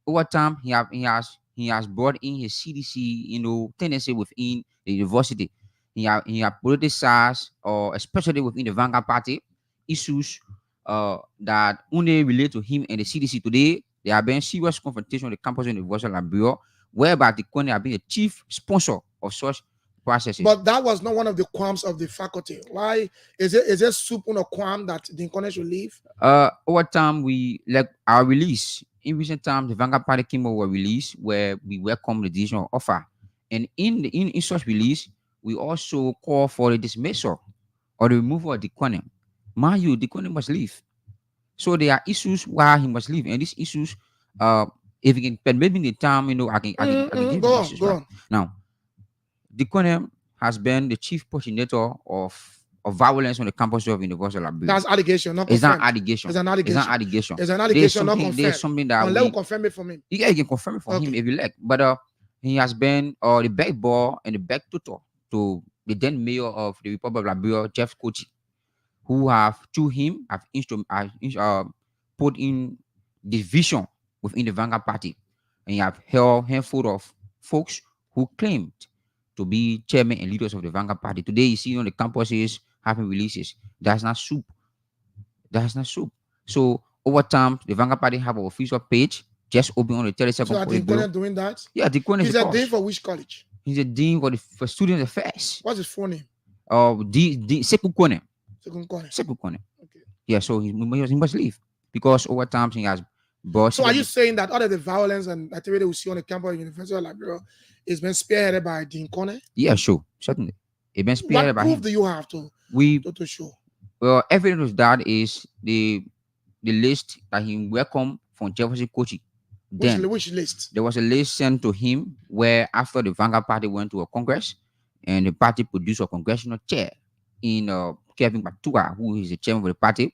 over time, he has brought in his CDC, tendency within the university. He have politicized, or especially within the Vanguard Party, issues that only relate to him and the CDC. Today, there have been serious confrontation with the campus university of Liberia, whereby the Kone have been the chief sponsor of such processes. But that was not one of the qualms of the faculty. Why is it soup on a qualm that the Kone should leave? Over time, we like our release. In recent times, the Vanguard Party came over release where we welcome the decision of offer, and in such release, we also call for the dismissal or the removal of the Kone. Mind you, the Kone must leave. So there are issues why he must leave, and these issues, if you can permit me the time, I can give Go you on, issues, go right? on. Now, the Kone has been the chief progenitor of violence on the campus of University of Liberia. That's allegation, not It's confirmed. not allegation. It's an allegation. It's not allegation. It's an allegation, not confirmed. There's something that Unless we confirm it from him. Yeah, you can confirm it for him if you like. But he has been the backbone and the back tutor to the then mayor of the Republic of Liberia, Jeff Kochi, who have to him have put in division within the Vanguard Party, and you have held handful of folks who claimed to be chairman and leaders of the Vanguard Party. Today, you see on the campuses having releases. That's not soup. That's not soup. So over time, the Vanguard Party have an official page just open on the 32nd. So are the Kone doing that? Yeah, the Kone He's a dean for which college? He's a dean for student affairs. What's his full name? Sekou Kone. Sekou Kone. Okay. Yeah, so he must leave because over time he has brought. So are you saying that all of the violence and activity we see on the campus of the University of Liberia is being spearheaded by Dean Kone? Yeah, sure, certainly. It been spearheaded What by proof him. do you have to show? Well, evidence of that is the list that he welcomed from Jefferson Kochi. Then Which list? there was a list sent to him where after the Vanguard Party went to a congress and the party produced a congressional chair in Kevin Batua, who is the chairman of the party,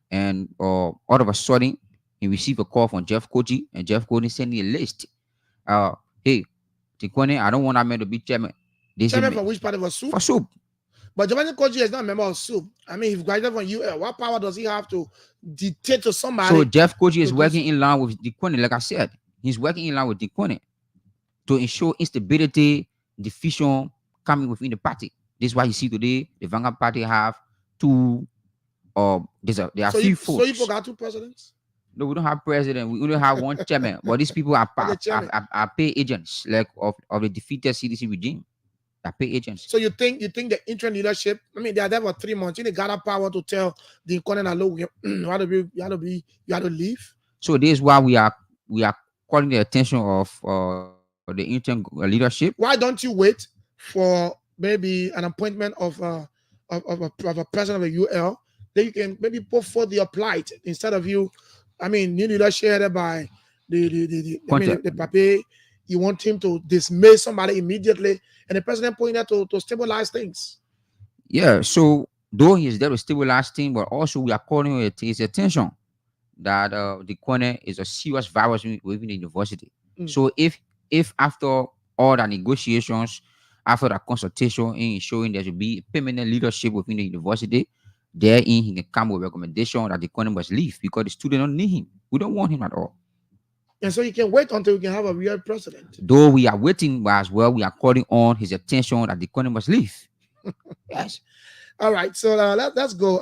and all of a sudden he received a call from Jeff Kochi, and Jeff Kochi sent me a list. Hey, Tikwane, I don't want that man to be chairman. Chairman for which party? For SOUP? For SOUP. But Giovanni Kochi is not a member of SOUP. I mean, he graduated from UL. What power does he have to dictate to somebody? So Jeff Kochi is working in line with Tikwane, like I said. He's working in line with Tikwane to ensure instability, division coming within the party. This is why you see today the Vanguard Party have two. There are So few you folks. forgot two presidents? No, we don't have president. We only have one chairman. But these people are pay agents, like of the defeated CDC regime. Are pay agents. So you think the interim leadership? I mean, they are there for 3 months. They got that power to tell the Kone that look, you had to leave. So this is why we are calling the attention of the interim leadership. Why don't you wait for maybe an appointment of a president of the UL? Then you can maybe put forth your plight instead of you. I mean, new leadership headed by the Pape. You want him to dismiss somebody immediately, and the president pointing that to stabilize things. Yeah. So though he is there to stabilize things, but also we are calling his attention that the Kone is a serious virus within the university. So if after all the negotiations, after the consultation, in showing there should be permanent leadership within the university, therein he can come with recommendation that the Kone must leave because the students don't need him. We don't want him at all. And so you can wait until we can have a real president. Though we are waiting, but as well, we are calling on his attention that the Kone must leave. Yes. All right. So let's go.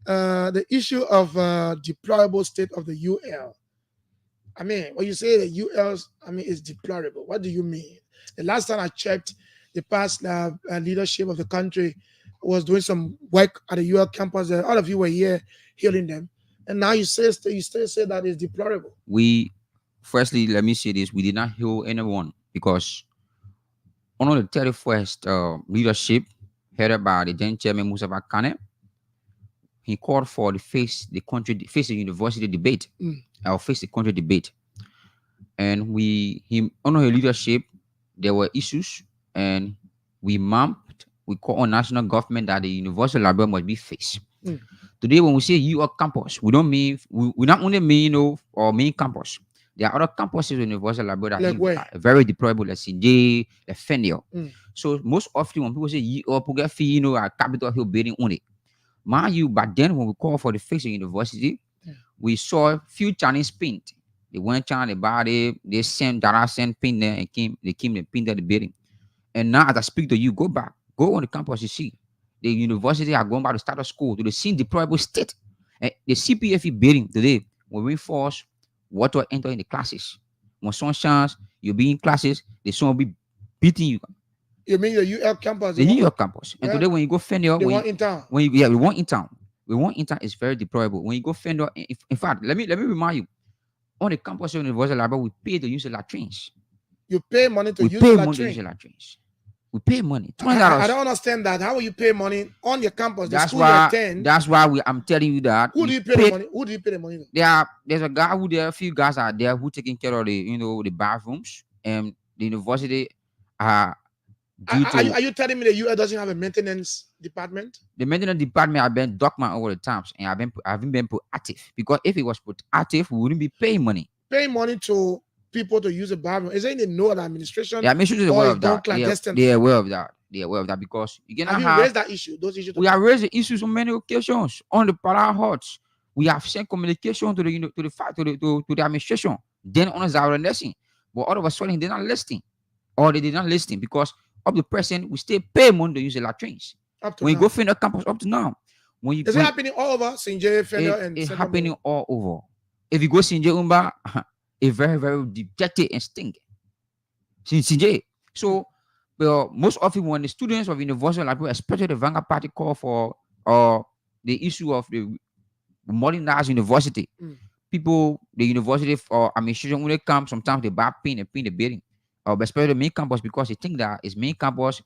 The issue of deplorable state of the UL. I mean, when you say the UL's, I mean, is deplorable. What do you mean? The last time I checked, the past leadership of the country was doing some work at the UL campus. All of you were here healing them. And now you still say that it's deplorable. Firstly, let me say this. We did not heal anyone because on the 31st leadership headed by the then chairman Mustafa Kane, he called for the face the university debate, or face the country debate. And under his leadership, there were issues, and we call on national government that the University of Liberia must be faced. Today, when we say UL campus, we don't mean we not only mean or main campus. There are other campuses in University of Liberia that are very deployable, like CJ, like Fenio. So most often when people say UL, people get fee, at Capitol Hill building only. Mind you, but then when we call for the fixing university, we saw few Chinese paint. They went China, they bought it, they sent paint there and they painted the building. And now as I speak to you, go on the campus, you see. The university are going back to start a school to the same deployable state. And the CPFE building today will reinforce what will enter in the classes. When sun shines, you'll be in classes, the sun will be beating you. You mean the UL campus? The UL campus. And today when you go Fenio, we want in town. We want in town. We want in town is very deployable. When you go Fenio, in fact, let me remind you, on the campus of the University of Liberia, we pay to use the latrines. You pay money to use the latrines. We pay money. I don't understand that. How will you pay money on your campus? That's why I'm telling you that. Who do you pay the money? Who do you pay the money to? There's a few guys out there who taking care of the bathrooms, and the university are you telling me the UL doesn't have a maintenance department? The maintenance department have been documented over the times, and haven't been proactive, because if it was proactive, we wouldn't be paying money. Paying money to people to use a bathroom. Is there any know the administration? The administration is aware of that. They're aware of that. They're aware of that, because you have you raised that issue? Those issues. We have raised the issues on many occasions on the para huts. We have sent communication to the administration. Then on our lesson, but all of a sudden they're not listening, or they did not listen because up to present we still pay money to use the latrines. When you go Fenio campus up to now, is it happening all over Sinje, Fenio, and it's happening all over. If you go Sinje Umba, it's very, very dejected and stinking. CJ. So, well, most often when the students of University of Liberia, especially the Vanguard Party, call for the issue of the modernized university, people, the university or administration, when they come, sometimes they buy paint and paint the building, but especially the main campus, because they think that it's main campus,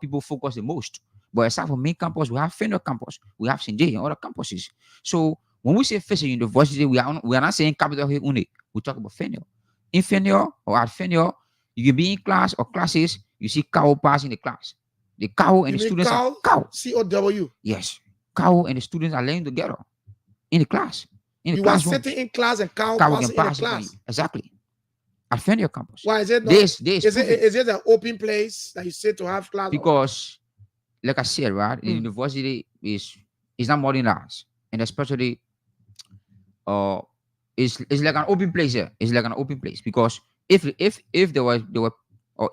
people focus the most. But aside from main campus, we have Fenio campus, we have Sinje and other campuses. So when we say face university, we are not saying Capitol Hill only. We talk about Fenio. In Fenio or at Fenio, you can be in class or classes, you see cow pass in the class. The cow and the students are cow. C-O-W. Yes. Cow and the students are laying together in the class. You are sitting in class and cow passing in the class. Exactly. At Fenio campus. Why is it not? Is it an open place that you sit to have class? Because, like I said, right, the university is not modernized, and especially it's like an open place here. It's like an open place, because if there were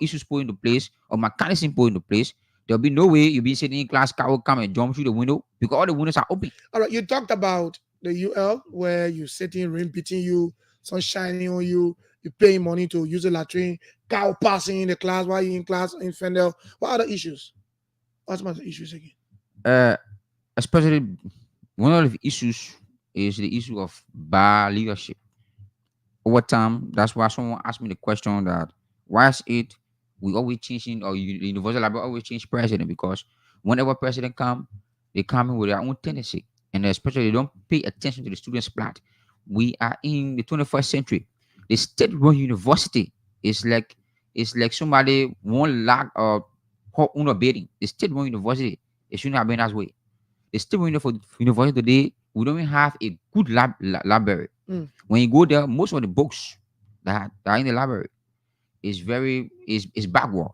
issues put into place or mechanism put into place, there'll be no way you'll be sitting in class, car will come and jump through the window, because all the windows are open. All right, you talked about the UL where you sitting, rain beating you, sun shining on you, you paying money to use a latrine, cow passing in the class while you're in class in Fendel. What other issues? What's my issues again? Especially one of the issues is the issue of bad leadership. Over time, that's why someone asked me the question that why is it we always changing, or the University Library always change president, because whenever president come, they come in with their own tendency, and especially they don't pay attention to the students' plight. We are in the 21st century. The state-run university is like somebody won't lack or own a building. The state-run university, it shouldn't have been that way. The state-run university today, we don't even have a good library. When you go there, most of the books that are in the library is backward.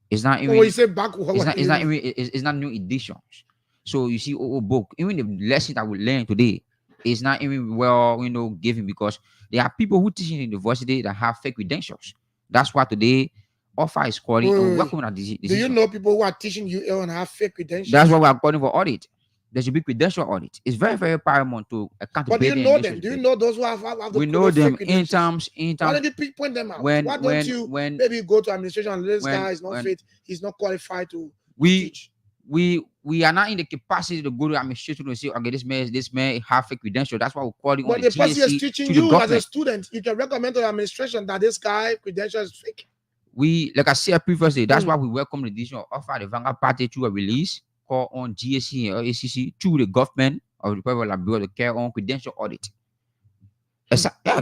It's not even. When you say backward, it's not new editions. So you see, book, even the lesson that we learn today is not even well, given, because there are people who teach in the university that have fake credentials. That's why today offer is calling and working on this. Do you know people who are teaching UL and have fake credentials? That's why we are calling for audit. There should be credential audit. It's very, very paramount to accountability. But do you know them? Do you know those who have the we know them in terms. Why don't you point them out? Why don't you maybe go to administration and this guy is not fit, he's not qualified to teach? We are not in the capacity to go to administration and say, okay, this man have a credential. That's why we call it. But the person is teaching you as a student, you can recommend to the administration that this guy credential is fake. Like I said previously, that's why we welcome the decision of offer the Vanguard Party to a release call on GSC or ACC to the government of the Republic of Liberia to carry on credential audit.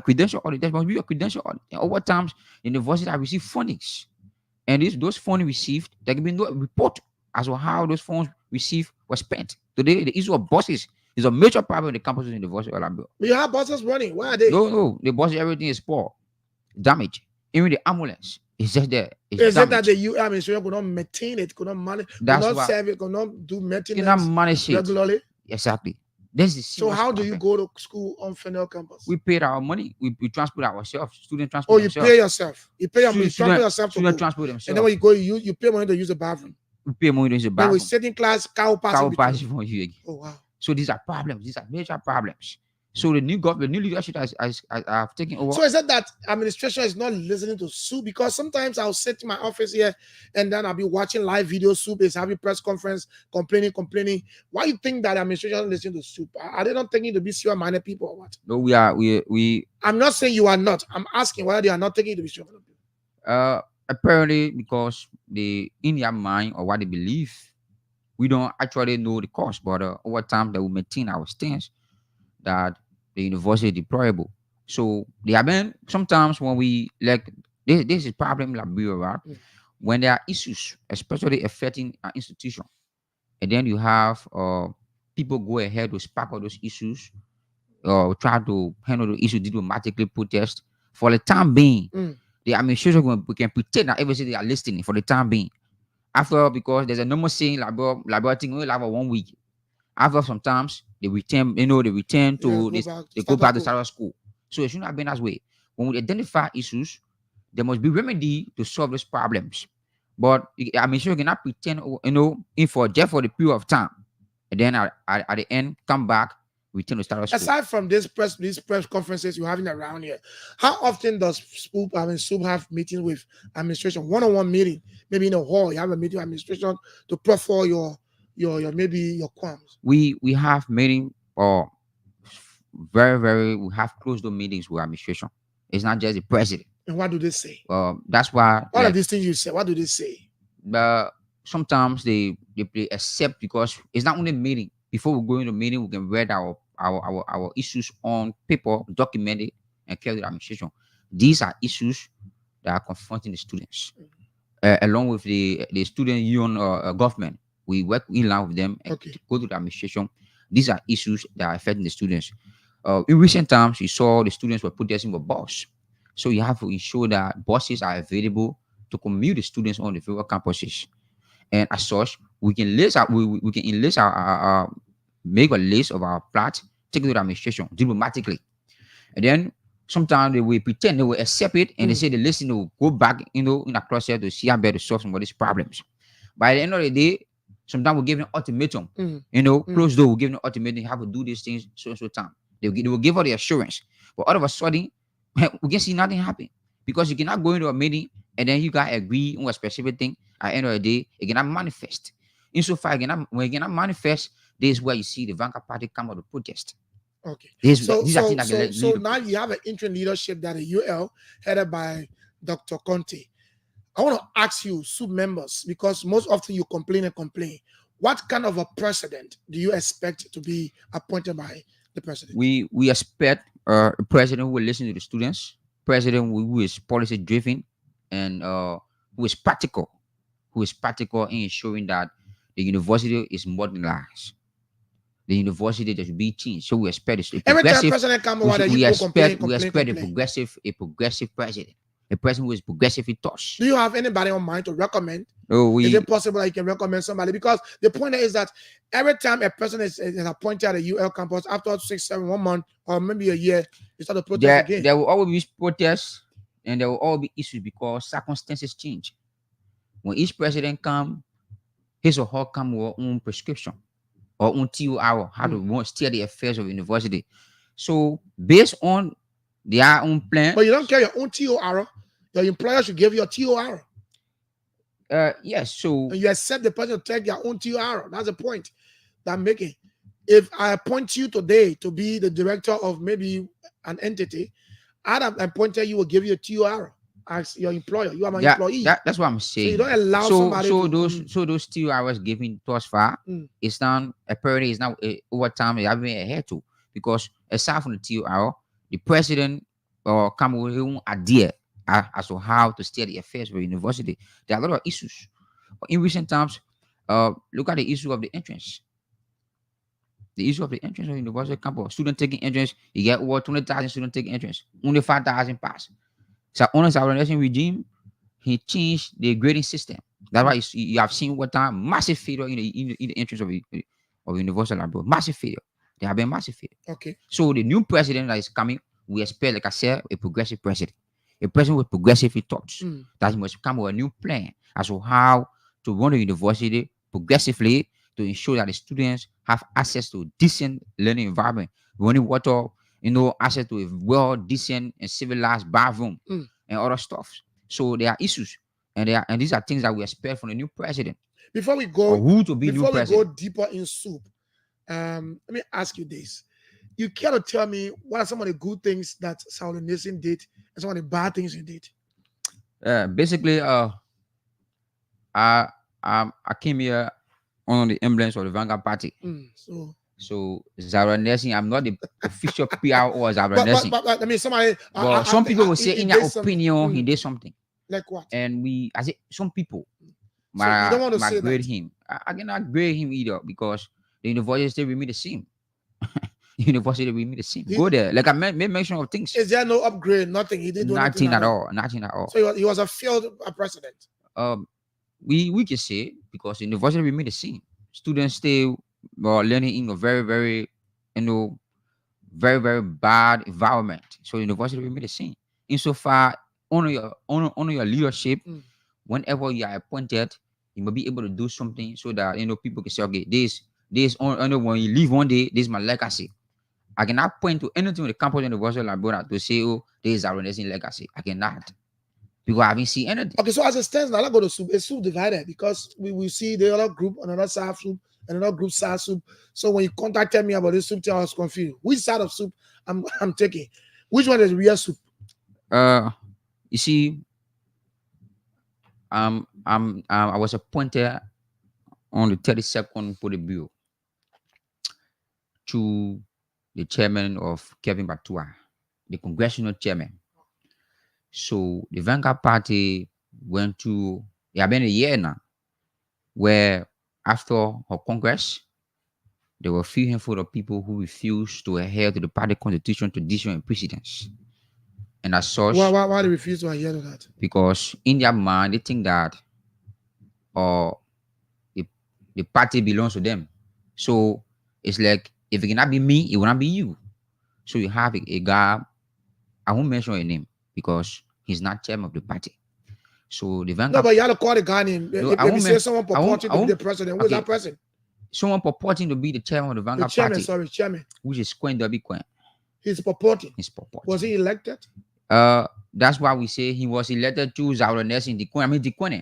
Credential audit. There must be a credential audit. And over time, university have received fundings, and those funds received, there can be no report as to how those funds received were spent. Today, the issue of buses It's a major problem in the campus in the University of Liberia. You have buses running. Where are they? No, the buses, everything is poor, damaged. Even the ambulance is just there. It's Is it that damaged. the UL administration could not maintain it, could not manage, could That's not why- serve it, could not do maintenance You cannot manage it regularly? exactly. This is So how do you go to school on Fennel campus? We paid our money. We transport ourselves. Student transport. Oh, you themselves. pay yourself. You pay your money. You Student- transport yourself to student go. transport And themselves. then when you go, you pay money to use the bathroom. We pay money to use the Then bathroom. we sit in class, cow pass. Cow in between. pass for you again. Oh wow. So these are problems. These are major problems. So the new government, the new leadership have taken over. So is it that administration is not listening to Soup? Because sometimes I'll sit in my office here and then I'll be watching live video. Soup is having press conference, complaining. Why you think that administration is listening to Soup? Are they not taking to be serious-minded people or what? No, we are. I'm not saying you are not. I'm asking whether they are not taking it to be serious-minded people. Apparently because they in their mind or what they believe, we don't actually know the cost. But over time, they will maintain our stance that the university is deployable. So they have been sometimes when we like this is problem like Liberia, right? When there are issues, especially affecting an institution, and then you have people go ahead to spark all those issues, or try to handle the issue diplomatically, protest. For the time being, the administration we can pretend that everything they are listening for the time being. After, because there's a normal saying Liberia thing only last 1 week. After sometimes they return, they return to this, they go back to status quo. So it shouldn't have been that way. When we identify issues, there must be remedy to solve those problems. But I mean, sure, you cannot pretend, in for just for the period of time, and then at the end come back, return to status quo. Aside from these press conferences you're having around here, how often does Soup have meetings with administration, one-on-one meeting, maybe in a hall? You have a meeting with administration to profile your maybe your qualms. We have meeting or we have closed door meetings with administration. It's not just the president. And what do they say? That's why All of these things you say, what do they say? Sometimes they accept, because it's not only meeting. Before we go into meeting, we can read our issues on paper, document it, and carry the administration. These are issues that are confronting the students, along with the student union government. We work in line with them and go to the administration. These are issues that are affecting the students. In recent times, you saw the students were protesting with bus. So you have to ensure that buses are available to commute the students on the various campuses. And as such, we can list our, we can enlist our make a list of our plots, take it to the administration diplomatically. And then sometimes they will pretend they will accept it, and they say the list will go back, in a process to see how better to solve some of these problems. By the end of the day, sometimes we give an ultimatum. Closed door, we give an ultimatum, you have to do these things so time. They will give us the assurance. But all of a sudden, we can see nothing happen. Because you cannot go into a meeting and then you guys agree on a specific thing. At the end of the day, it cannot manifest. Insofar, when it cannot manifest, this is where you see the Vanguard Party come out to protest. Okay. So now you have an interim leadership that the UL headed by Dr. Conte. I want to ask you, Soup members, because most often you complain. What kind of a president do you expect to be appointed by the president? We expect a president who will listen to the students, president who is policy driven, and who is practical in ensuring that the university is modernized. The university that should be changed. So we expect every time president comes over, we expect a progressive president. A president who is progressive in thought. Do you have anybody on mind to recommend? Is it possible that you can recommend somebody? Because the point is that every time a person is appointed at a UL campus, after 6, 7, 1 month, or maybe a year, you start to protest again. There will always be protests, and there will always be issues because circumstances change. When each president comes, his or her come with their own prescription or own TOR, how to steer the affairs of the university. So based on their own plan. But you don't carry your own TOR. Your employer should give you a TOR. Yes. So and you accept the person to take their own TOR. That's the point that I'm making. If I appoint you today to be the director of maybe an entity, I'd have appointed you will give you a TOR as your employer. You are my employee. That's what I'm saying. So you don't allow somebody. Those TORs given thus far, it's now apparently it's now over time they have been adhered to, because aside from the TOR, the president or come with his own idea as to how to steer the affairs of the university. There are a lot of issues. In recent times, look at the issue of the entrance. The issue of the entrance of university campus. Student taking entrance, you get over 20,000 students taking entrance. Only 5,000 pass. So under Zaronesin regime, he changed the grading system. That's why you have seen what time massive failure in the entrance of Universal Library. Massive failure. There have been massive failure. Okay. So the new president that is coming, we expect, like I said, a progressive president. A president with progressive thoughts. That he must come with a new plan as to how to run the university progressively to ensure that the students have access to decent learning environment, running water, access to a well, decent and civilized bathroom and other stuff. So there are issues, and these are things that we expect from the new president. Before we go, who to be new president? Go deeper in soup, let me ask you this: you care to tell me what are some of the good things that Saul Nation did and some of the bad things he did? Basically, I came here on the emblems of the Vanguard Party. So Zara Nessing, I'm not the official PR or Zara Nessing. But I mean, somebody. But some people will say, in their opinion, he did something. Like what? And I say some people So you don't want to say grade that? him. I cannot grade him either because the university still remain the same. University remain the same. Go there. Like I made mention of things. Is there no upgrade? Nothing. He did do Nothing anything at all. Nothing at all. So he was a failed president. We can say because the university remain the same. Students still learning in a very, very, very, very bad environment. So the university remain the same. Insofar, honor your leadership. Whenever you are appointed, you must be able to do something so that people can say, okay, this when you leave one day, this is my legacy. I cannot point to anything on the campus of the University of Liberia to say, oh, this is our legacy. I cannot. Because I haven't seen anything. Okay, so as it stands now, let's go to soup. It's soup divided because we see the other group, another side of soup, and another group side of soup. So when you contacted me about this soup, I was confused. Which side of soup I'm taking? Which one is real soup? You see, I was appointed on the 32nd for the bureau to the chairman of Kevin Batua, the congressional chairman. So the Vanguard Party went to, it had been a year now, where after her Congress, there were a few handful of people who refused to adhere to the party constitution, tradition, and precedents. And as such, why they refuse to adhere to that? because in their mind, they think that the party belongs to them. So it's like, if it cannot be me, it will not be you. So you have a guy, I won't mention your name because he's not chairman of the party. So the Vanguard. No, but you have to call the guy name. No, If you say someone purporting to be the president, who is that person? Someone purporting to be the chairman of the Vanguard The chairman, Party. sorry, chairman. Which is Quen Derby Quen. He's purporting. He's purporting. Was he elected? That's why we say he was elected to Zaura Nelson Dikwene. I mean Dikwene.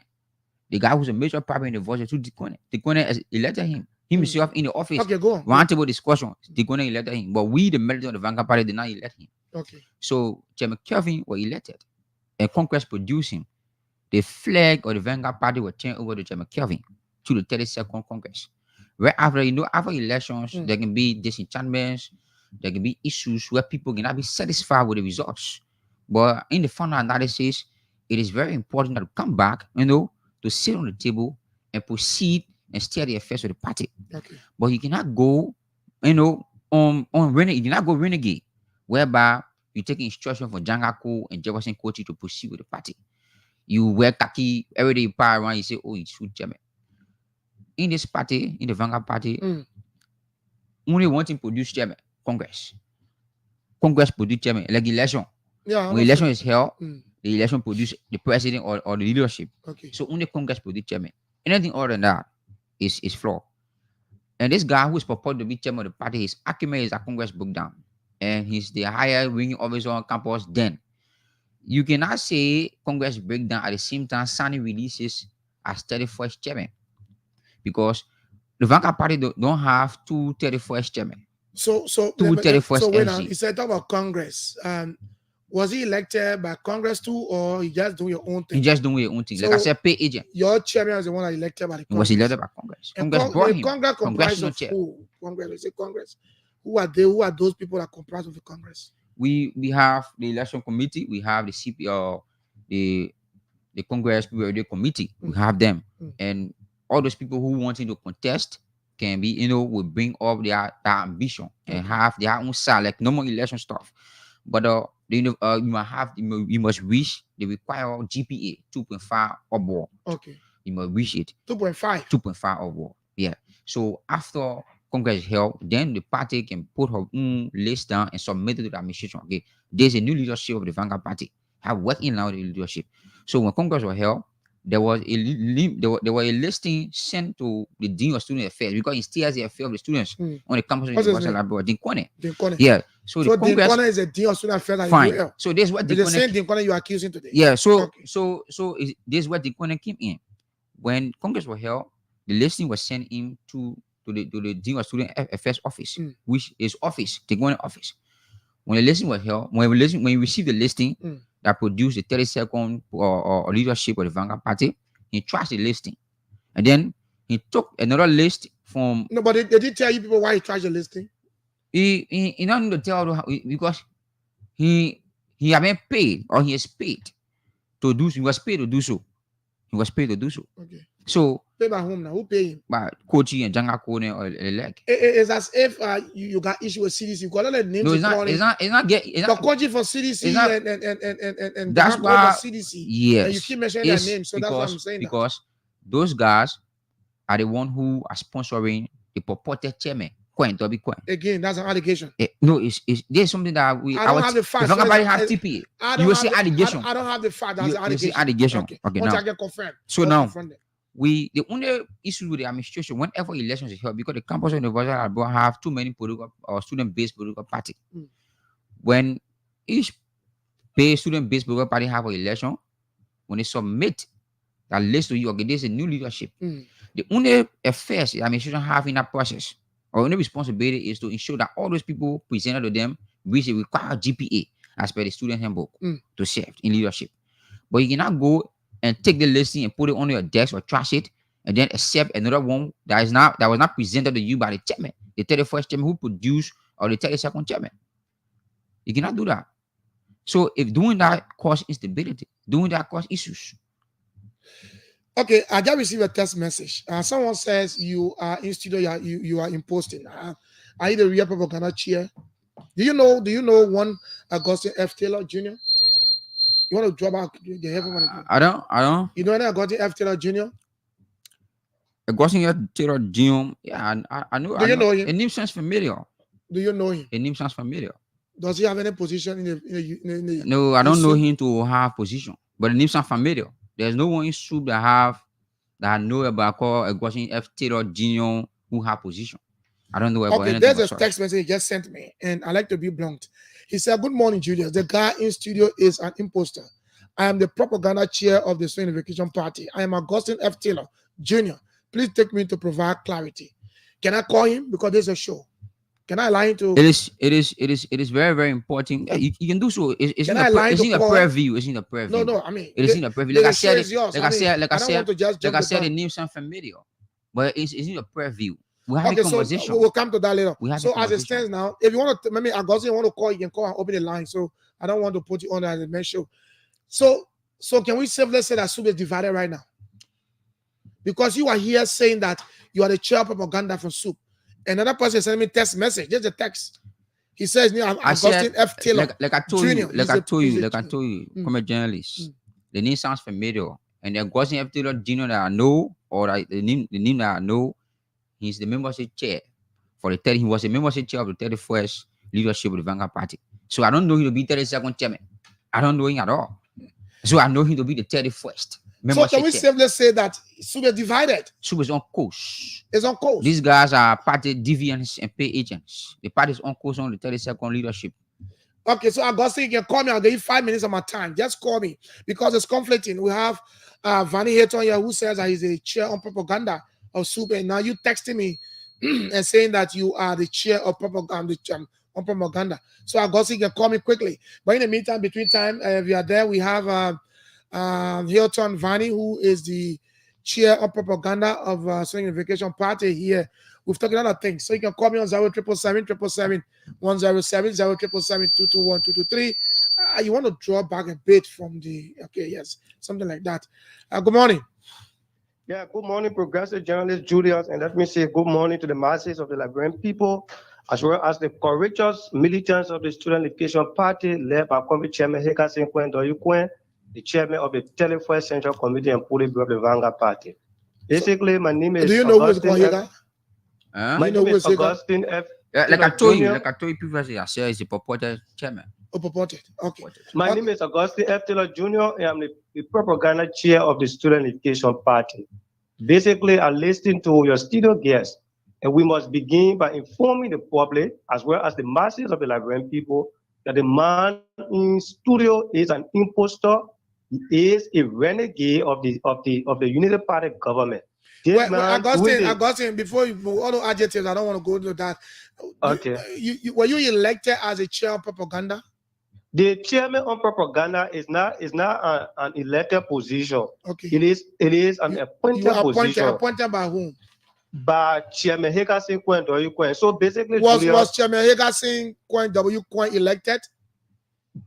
The guy who's a major party in the voice to Dikwene. Dikwene has elected him. Himself in the office. Okay, go on. Roundtable discussion. Dikwene elected him. But we, the military of the Vanguard Party, did not elect him. Okay. So Chairman Kelvin was elected. And Congress produced him. The flag of the Vanguard Party was turned over to Chairman Kelvin to the 32nd Congress. Right after, after elections, there can be disenchantments, there can be issues where people cannot be satisfied with the results. But in the final analysis, it is very important to come back, to sit on the table and proceed and steer the affairs of the party. Okay. But you cannot go, on renegade. You cannot go renegade, whereby you take instruction from Jangaku and Jefferson Kochi to proceed with the party. You wear khaki every day, you pass around, you say, oh, it's shoot chairman. In this party, in the Vanguard Party, only one thing produce chairman, Congress. Congress produce chairman, like election. Yeah, when election is held, the election produce the president or the leadership. Okay. So only Congress produce chairman. Anything other than that is flawed. And this guy who is purported to be chairman of the party, his argument is that Congress broke down. And he's the higher ranking officer on campus then. You cannot say Congress break down at the same time signing releases as 31st chairman. Because the Vanguard Party don't have two 31st chairmen. So two 31st so wait now, MC. you said talk about Congress. Was he elected by Congress too, or he just doing your own thing? He just doing your own thing. Like I said, pay agent. Your chairman is the one that elected by the He Congress. was elected by Congress. And Congress brought him. Congress comprised Congressional of chair. who? Congress. We say Congress. Who are they? Who are those people that comprise of the Congress? We have the election committee. We have the CPR, the Congress Periodic Committee. We have them, and all those people who wanted to contest can be, will bring up their ambition and have their own side, like normal election stuff. But you must reach the required GPA 2.5 or more. Okay. You must reach it. 2.5. 2.5 or more. Yeah. So after Congress help, then the party can put her own list down and submit it to the administration. Okay. There's a new leadership of the Vanguard Party. Have working now the leadership. So when Congress was held, there was a listing sent to the Dean of Student Affairs because he still has the affair of the students on the campus of the University of Liberia, Dean Kone. Yeah. So the Congress, Dean Kone is a Dean of Student Affairs. Fine. So this is what the same Dean Kone you are accusing today. Yeah. So this is what Dean Kone came in. When Congress was held, the listing was sent in to the Dean of Student Affairs office, which is office, Dean Kone office. When the listing was held, when we received the listing that produced the 32nd or leadership of the Vanguard Party, he trashed the listing. And then he took another list from... No, but did he tell you people why he trashed the listing? He not need to tell because he had been paid, or he is paid to do so. He was paid to do so. He was paid to do so. Okay. So... Paid by whom now? Who pay him? By Kochi and Janga Kone or elect. It's as if you got issue with CDC. You got all the names. No, it's not Kochi for CDC and that's why CDC. Yes. And you keep mentioning their names, so that's what I'm saying. Because those guys are the one who are sponsoring the purported chairman. Again, that's an allegation. No, there's something that I don't have the facts. Nobody have TPA. You will say allegation. I don't have the fact. That's an allegation. Allegation. Okay. Okay. Once Now, I get confirmed. So now, the only issue with the administration, whenever elections is held, because the campus of the University of Liberia have too many political or student-based political party. When each student-based political party have an election, when they submit that list to you, okay, there's a new leadership. The only affairs the administration have in that process, or only responsibility, is to ensure that all those people presented to them reach the required GPA as per the student handbook to serve in leadership. But you cannot go and take the listing and put it on your desk or trash it, and then accept another one that was not presented to you by the chairman, the 31st chairman who produced, or the 32nd chairman. You cannot do that. So if doing that cause instability, doing that cause issues. Okay, I just received a text message. Someone says you are in studio, you are imposting. Are you the real propaganda chair? Do you know one Augustine F. Taylor Jr.? You want to drop out the heaven one? I don't. You know any Augustine F. Taylor Jr.? Augustine F. Taylor Jr. Yeah, I know. Do you know him? The name sounds familiar. Do you know him? The name sounds familiar. Does he have any position in the No, I don't know him to have position, but the name sounds familiar. There's no one in Soup that I know about called Augustine F. Taylor Jr. who have position. I don't know about anything. There's a text message he just sent me, and I like to be blunt. He said, "Good morning, Julius. The guy in studio is an imposter. I am the propaganda chair of the Student Unification Party. I am Augustine F. Taylor Jr. Please take me to provide clarity. Can I call him because there's a show? Can I allow him to?" It is very, very important. Yeah, you can do so. It's in a preview. It's in a preview. No. I mean, it is in a preview. Like I said, the name sound familiar, but it's in a preview. We have a conversation. So we'll come to that later. So as it stands now, if you want to, maybe Augustine want to call, you can call and open the line. So I don't want to put you on as a main show. So can we safely say that Soup is divided right now? Because you are here saying that you are the chair of propaganda for Soup. Another person sent me a text message. Just a text. He says, Augustine F. Taylor. Like I told you, from a journalist. The name sounds familiar. And the Augustine F. Taylor Jr. that I know, or the name that I know, he's the membership chair for the 30. He was the membership chair of the 31st leadership of the Vanguard Party. So I don't know him to be 32nd chairman. I don't know him at all. So I know him to be the 31st. So can we safely say that Soup is divided? Soup is on course. It's on course. These guys are party deviants and pay agents. The party is on course on the 32nd leadership. Okay, so Augustine, you can call me. I'll give you 5 minutes of my time. Just call me because it's conflicting. We have Vanny Hayton here who says that he's the chair on propaganda of Soup, and now you texting me and saying that you are the chair of propaganda on propaganda. So Augustine, you can call me quickly. But in the meantime, between time, we are there. We have Hilton Vanny, who is the chair of propaganda of Student Unification Party here. We've talked about other things. So you can call me on 0777 107 0777 221 223. You want to draw back a bit from the, okay, yes, something like that. Good morning. Yeah, good morning, progressive journalist Julius, and let me say good morning to the masses of the Liberian people, as well as the courageous militants of the Student Education Party, led by Committee Chairman Hekasin Kwen Doyukwen, the chairman of the Telephone Central Committee and Politburo of the Vanguard Party. Basically, my name is Do you know who is Augustine called F. Hega? My Do you know name who is is Hega? Augustine F. Like I told you, Jr. like I told you previously, I said it's a purported chairman. Oh, purported. Okay. My name is Augustine F. Taylor Jr. and I'm the propaganda chair of the Student Education Party. Basically, I listened to your studio guests, and we must begin by informing the public, as well as the masses of the Liberian people, that the man in studio is an impostor. He is a renegade of the Unity Party government. This Well, man Augustine, before you move, all the adjectives, I don't want to go into that. Okay. Were you elected as a chair of propaganda? The chairman on propaganda is not an elected position. Okay. It is an appointed You were position appointed by whom? by Chairman Hekasin Kwen Doyukwen. So basically, Was Chairman Hekasin Kwen W. Kwen elected?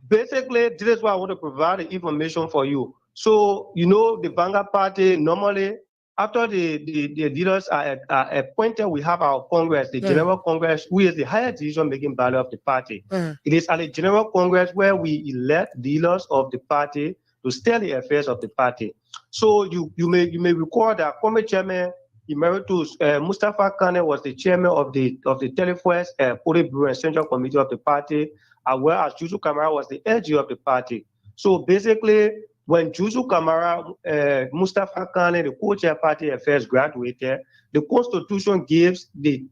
Basically, this is why I want to provide the information for you. So, you know, the Vanguard Party, normally, after the leaders are appointed, we have our Congress, the General Congress, who is the higher decision-making body of the party. It is at the General Congress where we elect leaders of the party to steer the affairs of the party. So you may recall that former chairman Emeritus Mustafa Kane was the chairman of the Telephone Politburo and Central Committee of the party, as well as Juju Kamara was the AG of the party. So basically, when Juju Kamara, Mustafa Kane, the co-chair party affairs graduated, the constitution gives the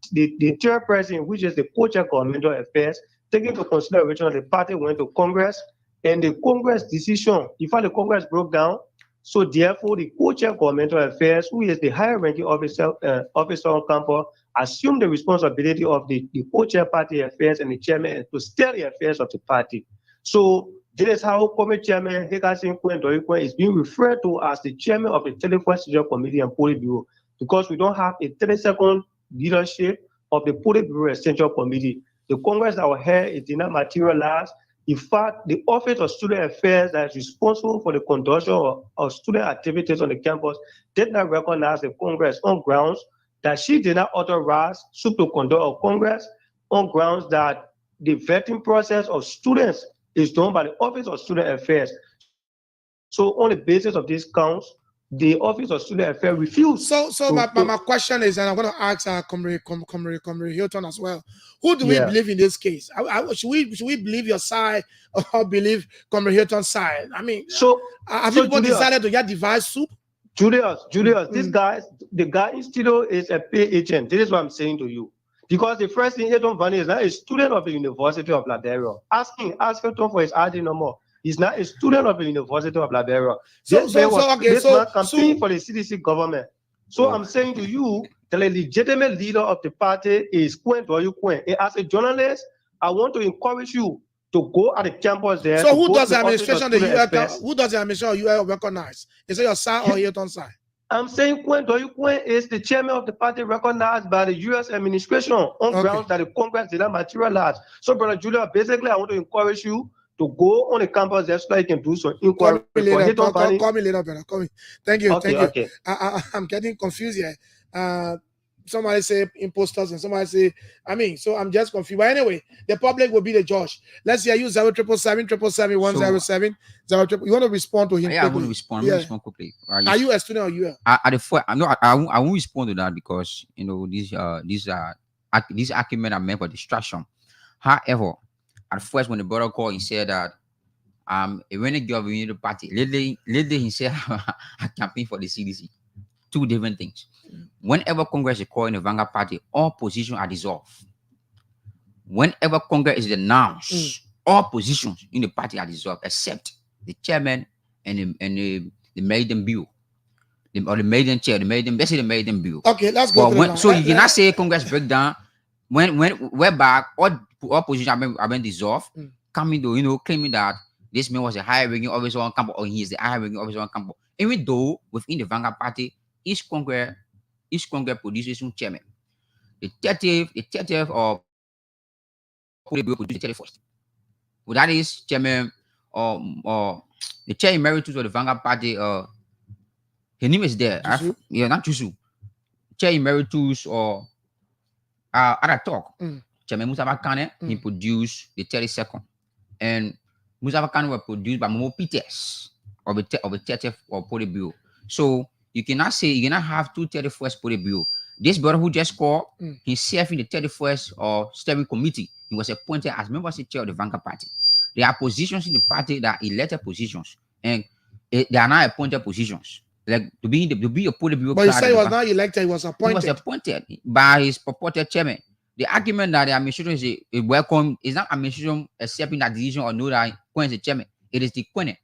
chairperson, which is the co-chair governmental affairs, taking into consideration the party went to Congress, and the Congress decision, in fact, the Congress broke down. So therefore, the co-chair governmental affairs, who is the higher ranking officer on campus, assumed the responsibility of the co-chair party affairs and the chairman to steer the affairs of the party. So this is how Committee Chairman Hekasin Kwen Doyukwen is being referred to as the chairman of the Telephone Central Committee and Politburo, because we don't have a 30-second leadership of the Politburo Central Committee. The Congress that was here, it did not materialize. In fact, the Office of Student Affairs that is responsible for the conduction of student activities on the campus did not recognize the Congress on grounds that she did not authorize SUP to conduct a Congress, on grounds that the vetting process of students is done by the Office of Student Affairs. So on the basis of these counts, the Office of Student Affairs refused. So my question is, and I'm going to ask Comrade Hilton as well. Who do we believe in this case? Should we believe your side or believe Comrade Hilton's side? I mean, have you decided to get devised soup? Julius, this guy, the guy in studio is a pay agent. This is what I'm saying to you. Because the first thing Hilton Vani is not a student of the University of Liberia. Ask Hilton for his ID number. He's not a student of the University of Liberia. This man campaigning for the CDC government. So I'm saying to you, the legitimate leader of the party is Kwen Doyukwen. As a journalist, I want to encourage you to go at the campus there. So who does the administration of the UL? Who does the administration of UL recognize? Is it your side or Hilton's side? I'm saying Kwen Doyukwen is the chairman of the party recognized by the U.S. administration on grounds that the Congress did not materialize. So, Brother Julia, basically, I want to encourage you to go on the campus there so that you can do some inquiry. Call me later, brother. Call me. Thank you. Okay. I'm getting confused here. Somebody say imposters and somebody say, so I'm just confused. But anyway, the public will be the judge. Let's hear you 0777 You want to respond to him? Yeah, I want to respond. Respond quickly. Are you a student or you are? I won't respond to that because these arguments are meant for distraction. However, at first when the brother called and said that a renegade of the Unity Party, lately he said I campaign for the CDC. Two different things. Whenever Congress is called in the Vanguard Party, all positions are dissolved. Whenever Congress is announced, all positions in the party are dissolved except the chairman and the maiden bill. Or the maiden chair, the maiden bill. Okay, let's go. So you cannot say Congress breakdown whereby all positions have been dissolved, coming to claiming that this man was a higher ranking officer on campus or he is the higher ranking officer on campus. Even though within the Vanguard Party, each Congress produces one chairman. The 30th of Politburo produces the 31st. Well, that is chairman or the chair emeritus of the Vanguard Party, His name is there. Yeah, not Jusu. Chair Emeritus or other talk. Chairman Mustafa Kane, he produced the 32nd. And Mustafa Kane was produced by Momo Peters of the 30th or Politburo. So you cannot have two 31st Politburo. This brother who just called, he served in the 31st or steering committee. He was appointed as membership chair of the Vanguard Party. There are positions in the party that are elected positions, and they are not appointed positions. Like to be a Politburo. But you said he was not elected; he was appointed. He was appointed by his purported chairman. The argument that the administration is welcome is not administration accepting that decision or know that Kwame is the chairman. It is the Kwame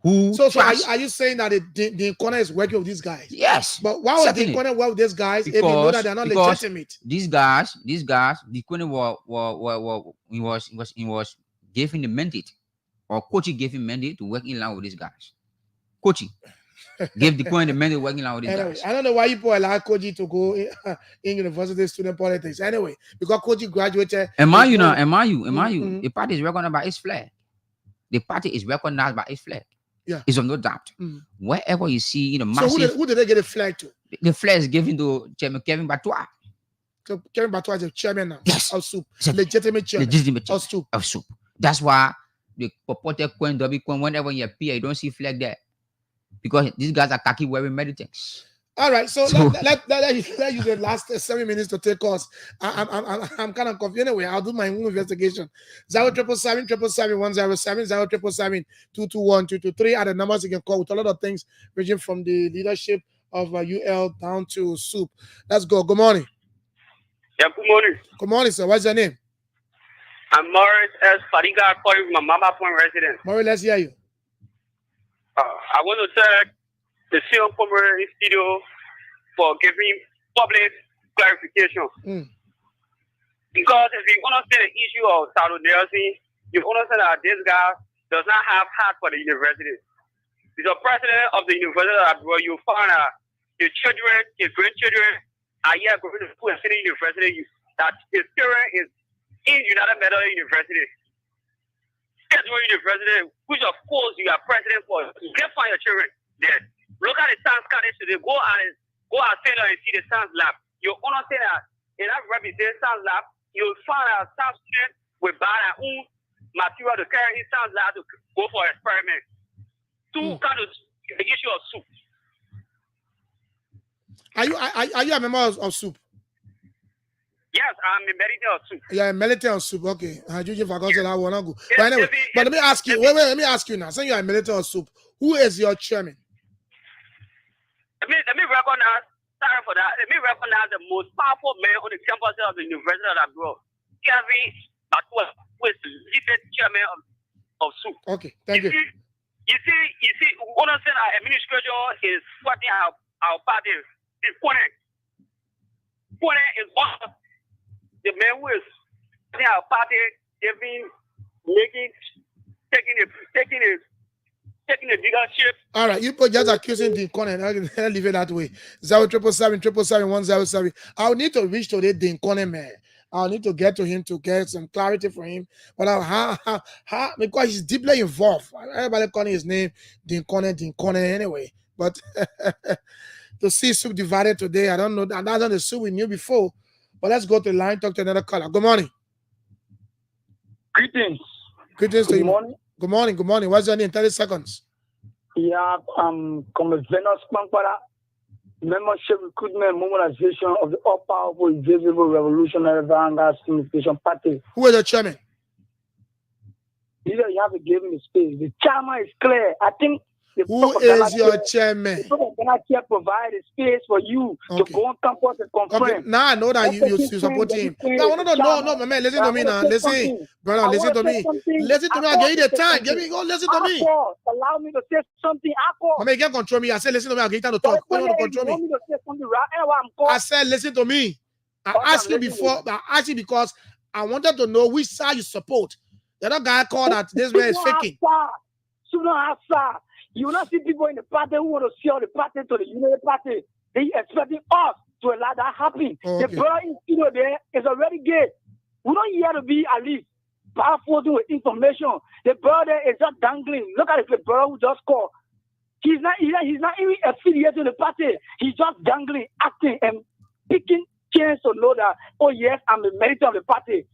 who. So are you saying that the Kwame is working with these guys? Yes. But why would the Kwame work with these guys if you know that they are not legitimate? These guys, the Kwame was giving the mandate, or Kochi gave him mandate to work in line with these guys. Kochi gave the Kwame the mandate working line with these guys. I don't know why people allow Koji to go in university student politics. Anyway, because Koji graduated. Am I you? The party is recognized by its flag. The party is recognized by its flag. Yeah. It's of no doubt. Wherever you see massive. So who did they get a flag to? The flag is given to Chairman Kevin Batois. So Kevin Batois is the chairman now. Yes. Of SOUP. Legitimate chairman. Of SOUP. That's why the purported Kwame W. Kwame, whenever you appear, you don't see flag there. Because these guys are khaki wearing militants. All right, so let use the last 7 minutes to take us. I'm kind of confused. Anyway, I'll do my own investigation. 0777 107 0777 221 223 are the numbers you can call with a lot of things ranging from the leadership of UL down to SOUP. Let's go. Good morning. Yeah, good morning. Good morning, sir. What's your name? I'm Morris S. Fadiga, calling from my Mama Point residence. Morris, let's hear you. I want to thank the Sion Pomer Studio for giving public clarification. Because if you understand the issue of solidarity, you understand that this guy does not have heart for the university. He's the president of the university where you find out your children, your grandchildren are here going to school and sitting in university. That his parent is in United Methodist University. Schedule University, which of course you are president for. You can find your children there. Look at the science college today. Go out there and see the science lab. You understand that in that represent science lab, you'll find a science student will buy their own material to carry in science lab to go for experiments. Two kind of the issue of SOUP. Are you a member of SOUP? Yes, I'm a militant of SOUP. Yeah, militant of SOUP. Okay. You forgot that I want to go. But anyway, let me ask you. Wait, let me ask you now. Say you're a militant of SOUP. Who is your chairman? Let me recognize. Sorry for that. Let me recognize the most powerful man on the campus of the University of Labrador, Kevin Batois, who is the lead chairman of SOUP. Okay, thank you. You see, what I'm saying, our administration is fighting our party. It's Kwame. Kwame is one of the men who is fighting our party, taking the leadership. All right, you put just accusing the Kwame. I'll leave it that way. 0777 107. I'll need to reach to the Kwame man. I'll need to get to him to get some clarity for him. But how because he's deeply involved. Everybody calling his name Dinkone anyway. But to see SOUP divided today, I don't know. And that's not the SOUP we knew before. But let's go to the line, talk to another caller. Good morning. Greetings. Greetings to you. Morning. Good morning. Good morning. What's your name? 30 seconds. Yeah, Comrade Venus Pampara, Membership Recruitment Mobilization of the all-powerful Invisible Revolutionary Vanguard Communication Party. Who is the chairman? Either you have to give me space. The chairman is clear. I think who is your chairman? The can't provide a space for you to go on campus and confront. Okay. Now I know that you support him. No, my man, listen to me now. Listen, brother, listen to me. Listen to me. I give you the time. Give me go. Listen to me. Allow me to say something. I mean, you can't control me. I said, listen to me. I give you time to talk. Why don't you control me? I said, listen to me. I asked you before. I asked you because I wanted to know which side you support. The other guy called that this man is faking. You will not see people in the party who want to sell the party to the Unity Party. They expecting us to allow that happen. The brother in studio there is already gay. We don't here to be at least powerful with information. The brother is just dangling. Look at the brother who just called. He's not even affiliated to the party. He's just dangling, acting, and picking chance to know that, oh yes, I'm a member of the party.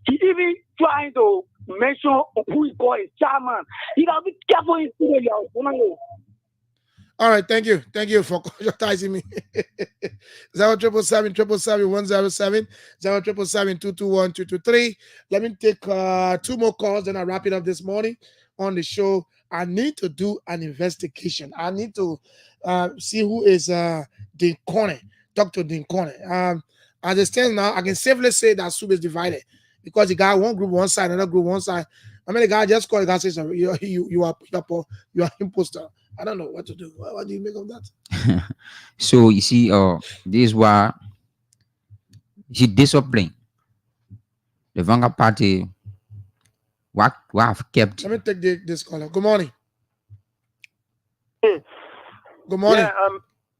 He even trying to mention who he called his chairman. You gotta be careful in studio. All right, thank you for consulting me. 07777 07777 Let me take 2 more calls, then I'll wrap it up this morning on the show. I need to do an investigation. I need to see who is Dean Corney. Talk to Dean Corney. As it stands now, I can safely say that soup is divided because you got one group one side, another group one side. I mean, the guy just called. The guy says, "You are imposter." I don't know what to do. What do you make of that? So you see, this is why he discipline the Vanguard Party. What have kept? Let me take this caller. Good morning. Good morning. Yeah,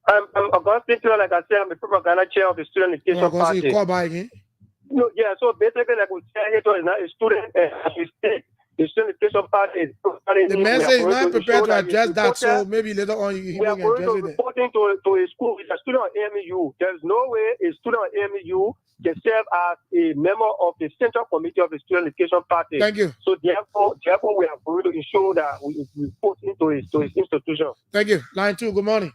I'm Augustine Taylor. Like I said, I'm the propaganda chair of the Student Education Party. You call by again? No, yeah. So basically, like we say, it is not a student. The Student Education Party is. The message is not prepared to address that, so maybe later on you we are can going address to it. reporting to a school with a student of AMU. There's no way a student of AMU can serve as a member of the Central Committee of the Student Education Party. Thank you. So therefore, we are going to ensure that we report into his institution. Thank you. Line 2. Good morning.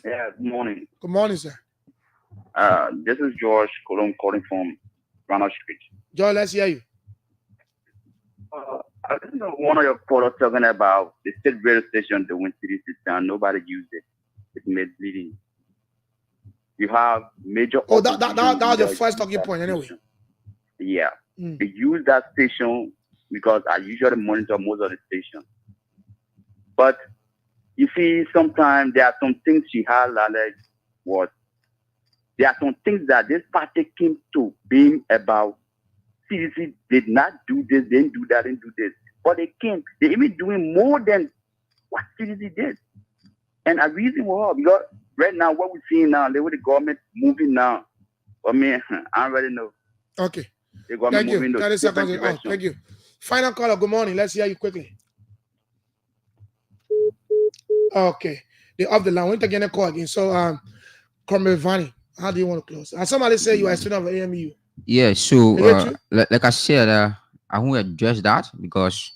Yeah, good morning. Good morning, sir. This is George Colum calling from Ronald Street. George, let's hear you. I think one of your callers talking about the state radio station, the Wind City system, nobody used it. It's misleading. You have major. Oh, that was the first talking point, anyway. Yeah. They use that station because I usually monitor most of the stations. But you see, sometimes there are some things she highlighted there are some things that this party came to being about. CDC did not do this, didn't do that, didn't do this. But they even doing more than what CDC did. And a reason why, because right now, what we're seeing now, the way the government moving now, I mean, I already know. Okay. The government Thank you. moving 30 seconds. direction. Thank you. Final caller. Good morning. Let's hear you quickly. Okay. They're off the line. We're going to call again. So, Cormier Vani, how do you want to close? Somebody say you are a student of AMU. Yeah, so like I said, I won't address that because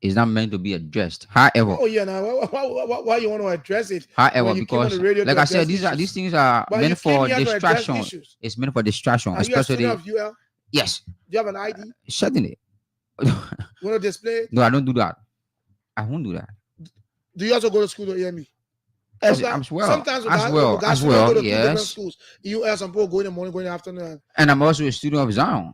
it's not meant to be addressed. However, oh yeah, now why you want to address it? However, because like I said, these things are meant for distraction. It's meant for distraction, especially. You a student of UL? Yes. Do you have an ID? Certainly. You want to display it? No, I don't do that. I won't do that. Do you also go to school to AMU? Yes, as well. Yes. Schools. You have some people going in the morning, going in the afternoon. And I'm also a student of Zion.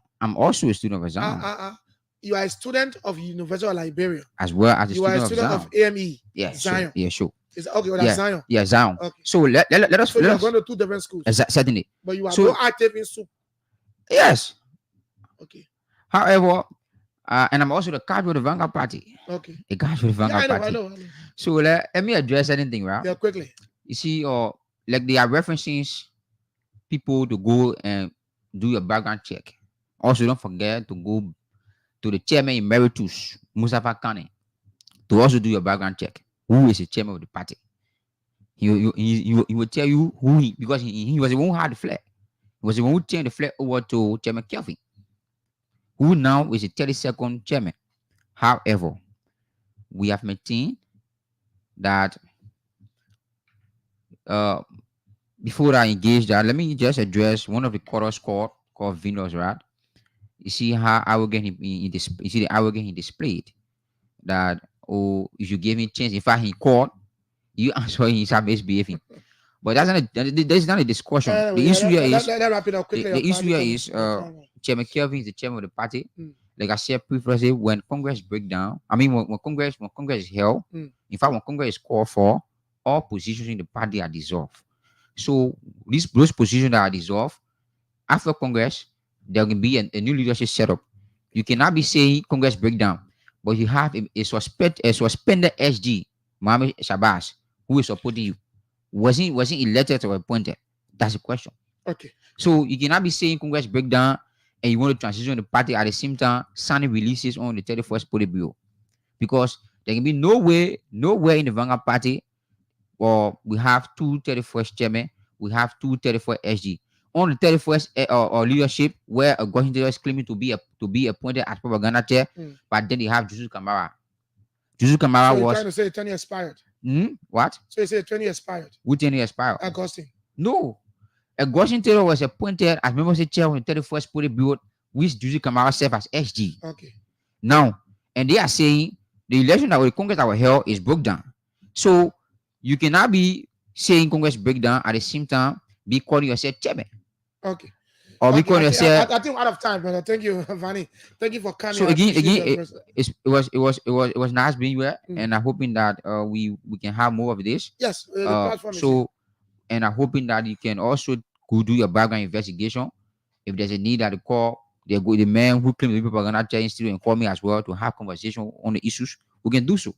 You are a student of University of Liberia. As well as you are a student of AME. Yes. Zion. Yeah, sure. Okay, well, that's Zion. Yeah, Zion. Okay. So let us. So you are going to 2 different schools. Certainly. But you are so active in soup. Yes. Okay. However, and I'm also the card of the Vanguard Party. Okay. The card of the Vanguard Party. I know. So let me address anything, right? Yeah, quickly. You see, like they are referencing people to go and do your background check. Also, don't forget to go to the chairman emeritus, Mustafa Kane, to also do your background check. Who is the chairman of the party? He will tell you who because he was the one who had the flag. He was the one who turned the flag over to Chairman Kelvin, who now is the 32nd chairman. However, we have maintained that before I engage that, let me just address one of the quarters called Venus, right? You see how arrogant he displayed that, oh, if you give him a chance, in fact, he called, you answer him, he's misbehaving. But that's not a discussion. The issue here is the issue here is Chairman Kelvin is the chairman of the party. Like I said previously, when Congress break down, I mean when Congress is held, in fact when Congress is called for, all positions in the party are dissolved. So those positions that are dissolved, after Congress, there can be a new leadership set up. You cannot be saying Congress breakdown, but you have a suspended SG, Mohammed Shabazz, who is supporting you. Was he elected or appointed? That's the question. Okay. So you cannot be saying Congress breakdown and you want to transition the party at the same time signing releases on the 31st Politburo. Because There can be nowhere in the Vanguard Party, or we have 231st chairman, we have 234 SG. On the 31st or leadership, where a Goshen is claiming to be appointed as propaganda chair, but then they have Jesus Kamara. Jesus Kamara so was trying to say 20 expired. What? So you say 20 expired. Which 20 expired? Augustine. No. Goshen Taylor was appointed as membership chair on the 31st Party Board, which Jesus Kamara served as SG. Okay. Now, and they are saying the election that the Congress that were held is broke down. So you cannot be saying Congress breakdown at the same time be calling yourself chairman. Okay. Or be calling yourself. I think we're out of time, brother. Thank you, Vanny. Thank you for coming. So again, it was nice being here, and I'm hoping that we can have more of this. Yes. The platform so, and I'm hoping that you can also go do your background investigation. If there's a need that the man who claims to be propaganda chair institute and call me as well to have conversation on the issues, we can do so.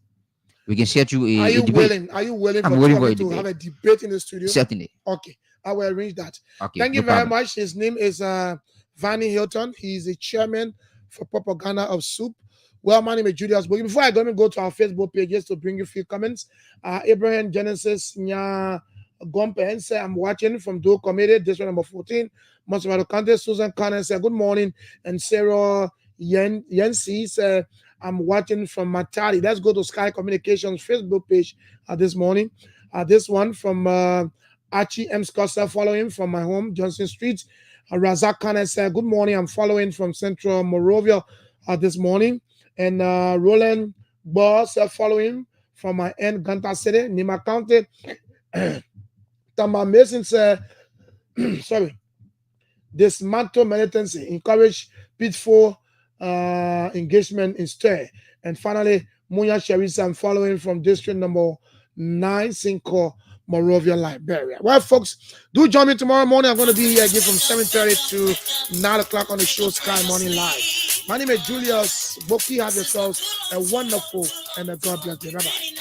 We can set you a debate. Are you willing I'm for willing me for to have a debate in the studio? Certainly. Okay. I will arrange that. Okay, Thank you no very problem. much. His name is Vanny Hilton. He's the chairman for propaganda of SOUP. Well, my name is Julius Bogi. Before I go to our Facebook page just to bring you a few comments, Abraham Genesis Nya Gompen said, I'm watching from Dual Committee, district number 14, Monsevado County. Susan Connor said, good morning. And Sarah Yensi said, I'm watching from Matadi. Let's go to Sky Communications Facebook page this morning. This one from Archie M. Scossa following from my home, Johnson Street. Razak Khan said, good morning. I'm following from Central Morovia this morning. And Roland Boss following from my end, Ganta City, Nima County. Tama Mason said, sorry, dismantle militancy, encourage peaceful engagement in stir. And finally, Munya Sharisa, I'm following from district number 9, Cinco, Morovia, Liberia. Well, folks, do join me tomorrow morning. I'm going to be here again from 7:30 to 9 o'clock on the show Sky Morning Live. My name is Julius Boki. Have yourselves a wonderful and a God bless you. Bye-bye.